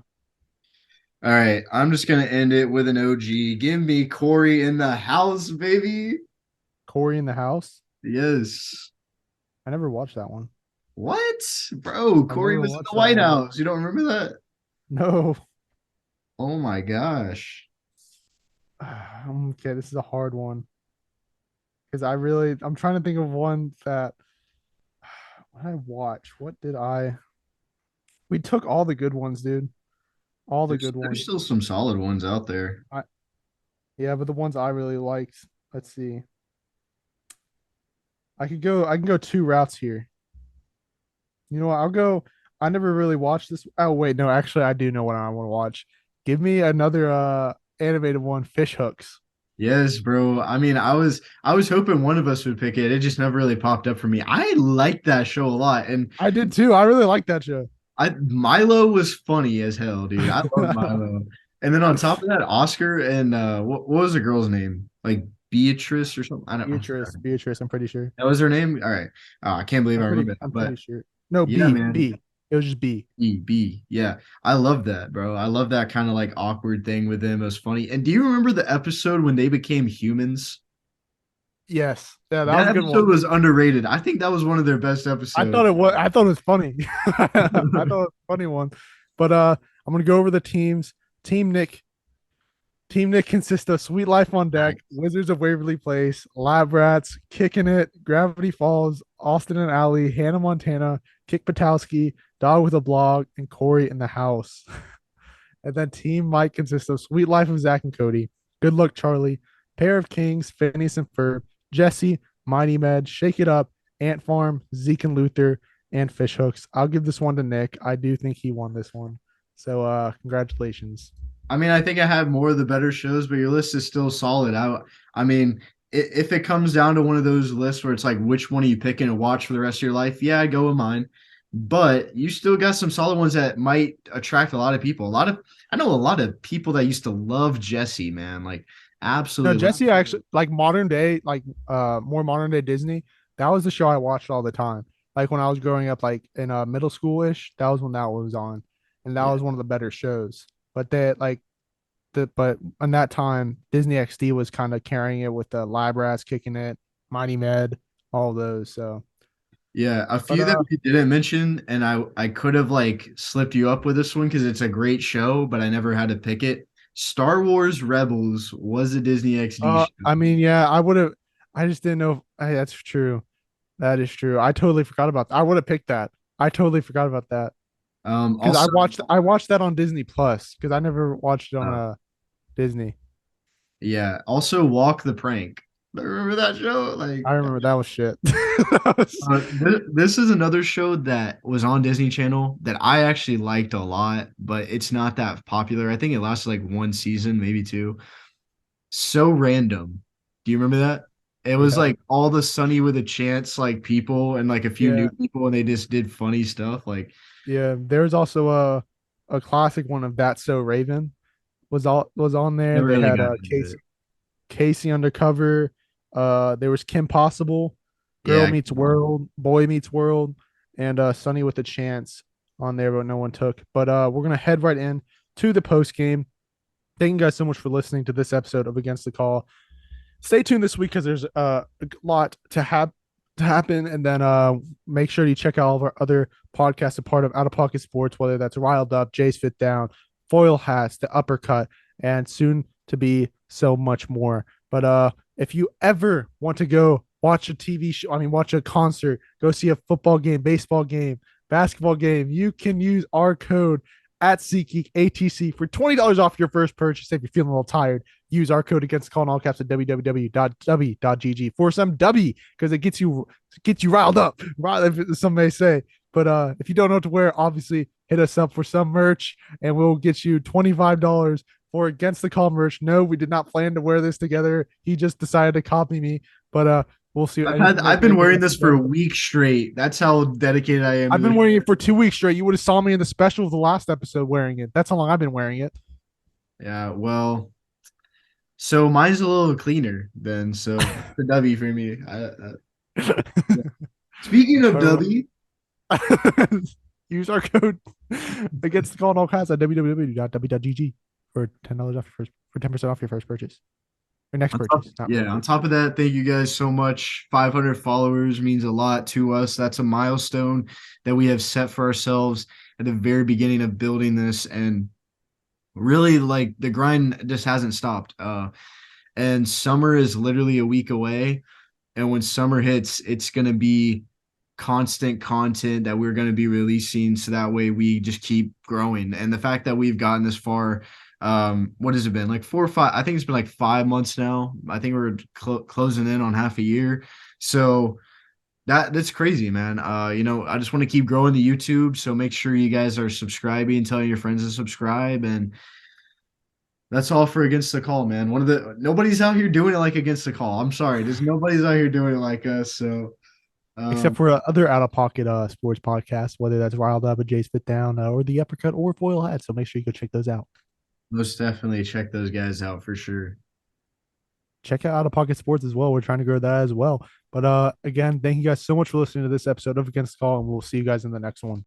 S2: All right. I'm just gonna end it with an OG. Give me Corey in the house, baby.
S1: Corey in the house.
S2: Yes.
S1: I never watched that one.
S2: What? Bro,
S1: I
S2: Corey
S1: never
S2: was in
S1: watched
S2: the
S1: that
S2: White
S1: one.
S2: House. You don't remember that?
S1: No.
S2: Oh my gosh.
S1: Okay, this is a hard one because I'm trying to think of one that what I watch. What did I? We took all the good ones, dude. All the good
S2: There's
S1: ones.
S2: still some solid ones out there.
S1: I Yeah, but the ones I really liked. Let's see. I can go two routes here. You know what? I'll go. I never really watched this. Oh wait, no, actually I do know what I want to watch. Give me another animated one, Fish Hooks.
S2: Yes, bro. I mean, I was hoping one of us would pick it. It just never really popped up for me. I liked that show a lot, and
S1: I did too. I really like that show.
S2: I Milo was funny as hell, dude. I love Milo. And then on top of that, Oscar and what was the girl's name? Like Beatrice or something. I don't.
S1: Beatrice, I'm pretty sure.
S2: That was her name. All right. Oh, I can't believe I remember that.
S1: I'm
S2: But
S1: pretty sure. No,
S2: yeah, man.
S1: B. It was just B.
S2: B. Yeah. I love that, bro. I love that kind of like awkward thing with them. It was funny. And do you remember the episode when they became humans?
S1: Yes. Yeah, that was
S2: That
S1: a good
S2: episode
S1: one.
S2: was underrated. I think that was one of their best episodes.
S1: I thought it was funny. I thought it was a funny one. But I'm gonna go over the teams. Team Nick. Team Nick consists of Sweet Life on Deck,
S2: Nice.
S1: Wizards of Waverly Place, Lab Rats, Kicking It, Gravity Falls, Austin and Alley, Hannah Montana, Kick Patowski, Dog with a Blog, and Corey in the House. And then Team Mike consists of Sweet Life of Zach and Cody, Good Luck Charlie, Pair of Kings, Phineas and Ferb, Jesse, Mighty Med, Shake It Up, Ant Farm, Zeke and Luther, and Fish Hooks. I'll give this one to Nick. I do think he won this one. So congratulations.
S2: I mean, I think I have more of the better shows, but your list is still solid. I mean, if it comes down to one of those lists where it's like, which one are you picking to watch for the rest of your life? Yeah, I go with mine. But you still got some solid ones that might attract a lot of people. I know a lot of people that used to love Jesse, man. Like,
S1: No,
S2: absolutely.
S1: Jesse actually like modern day, like more modern day Disney. That was the show I watched all the time. Like when I was growing up, like in middle school ish, that was when that was on, and that
S2: Yeah.
S1: was one of the better shows. But that like but in that time, Disney XD was kind of carrying it with the Lab Rats, Kicking It, Mighty Med, all those. So,
S2: Yeah, a
S1: but
S2: few that we didn't mention, and I could have like slipped you up with this one because it's a great show, but I never had to pick it. Star Wars Rebels was a Disney XD show.
S1: I mean, yeah, I would have. I just didn't know. That's true. That is true. I totally forgot about that. I would have picked that. I totally forgot about that because
S2: Also,
S1: I watched that on Disney Plus because I never watched it on
S2: uh,
S1: Disney.
S2: yeah, also Walk the Prank. Remember that show? Like,
S1: I remember that was shit. That was-
S2: this is another show that was on Disney Channel that I actually liked a lot, but it's not that popular. I think it lasted like one season, maybe two. So random. Do you remember that? It was
S1: yeah,
S2: like all the Sunny with a Chance like people and like a few
S1: yeah,
S2: new people, and they just did funny stuff. Like,
S1: yeah. There's also a classic one of That So Raven was on there.
S2: never
S1: They
S2: really
S1: had
S2: got into it.
S1: Casey Undercover. There was Kim Possible, Girl
S2: Yeah,
S1: Meets World, Boy Meets World, and Sunny with a Chance on there, but no one took. But we're gonna head right in to the post game. Thank you guys so much for listening to this episode of Against the Call. Stay tuned this week because there's a lot to have. to happen. And then make sure you check out all of our other podcasts, a part of OuttaPocket Sports, whether that's Riled Up, Jay's Fit Down, Foil Hats, The Uppercut, and soon to be so much more. But if you ever want to go watch a TV show, I mean, watch a concert, go see a football game, baseball game, basketball game, you can use our code at SeatGeek ATC for $20 off your first purchase. If you're feeling a little tired, use our code against the call in all caps at www.w.gg for some W, because it gets you riled up, some may say. But if you don't know what to wear, obviously hit us up for some merch and we'll get you $25 for against the call merch. No, we did not plan to wear this together. He just decided to copy me. But we'll see.
S2: I've been wearing this for a week straight. That's how dedicated I am
S1: I've
S2: to
S1: been
S2: this.
S1: wearing it for 2 weeks straight. You would have saw me in the special of the last episode wearing it. That's how long I've been wearing it.
S2: Yeah, well, so mine's a little cleaner then. So the W for me. Yeah. Speaking of W,
S1: Use our code against the call in all caps at www.w.gg for $10 off your first, for 10% off your first purchase. Your next purchase.
S2: on top of that, thank you guys so much. 500 followers means a lot to us. That's a milestone that we have set for ourselves at the very beginning of building this, and really, like, the grind just hasn't stopped. And summer is literally a week away, and when summer hits, it's going to be constant content that we're going to be releasing, so that way we just keep growing. And the fact that we've gotten this far, what has it been, like 4 or 5, I think it's been like 5 months now. I think we're closing in on half a year, so that's crazy, man. I just want to keep growing the YouTube, so make sure you guys are subscribing and telling your friends to subscribe. And that's all for Against the Call, man. Nobody's out here doing it like Against the Call. I'm sorry, there's nobody's out here doing it like us. So
S1: Except for other out of pocket sports podcasts, whether that's Riled Up, a Jay's Fit Down, or the Uppercut, or Foil Hat. So make sure you go check those out.
S2: most definitely check those guys out for sure.
S1: Check out of pocket sports as well. We're trying to grow that as well. But again, thank you guys so much for listening to this episode of Against the Call, and we'll see you guys in the next one.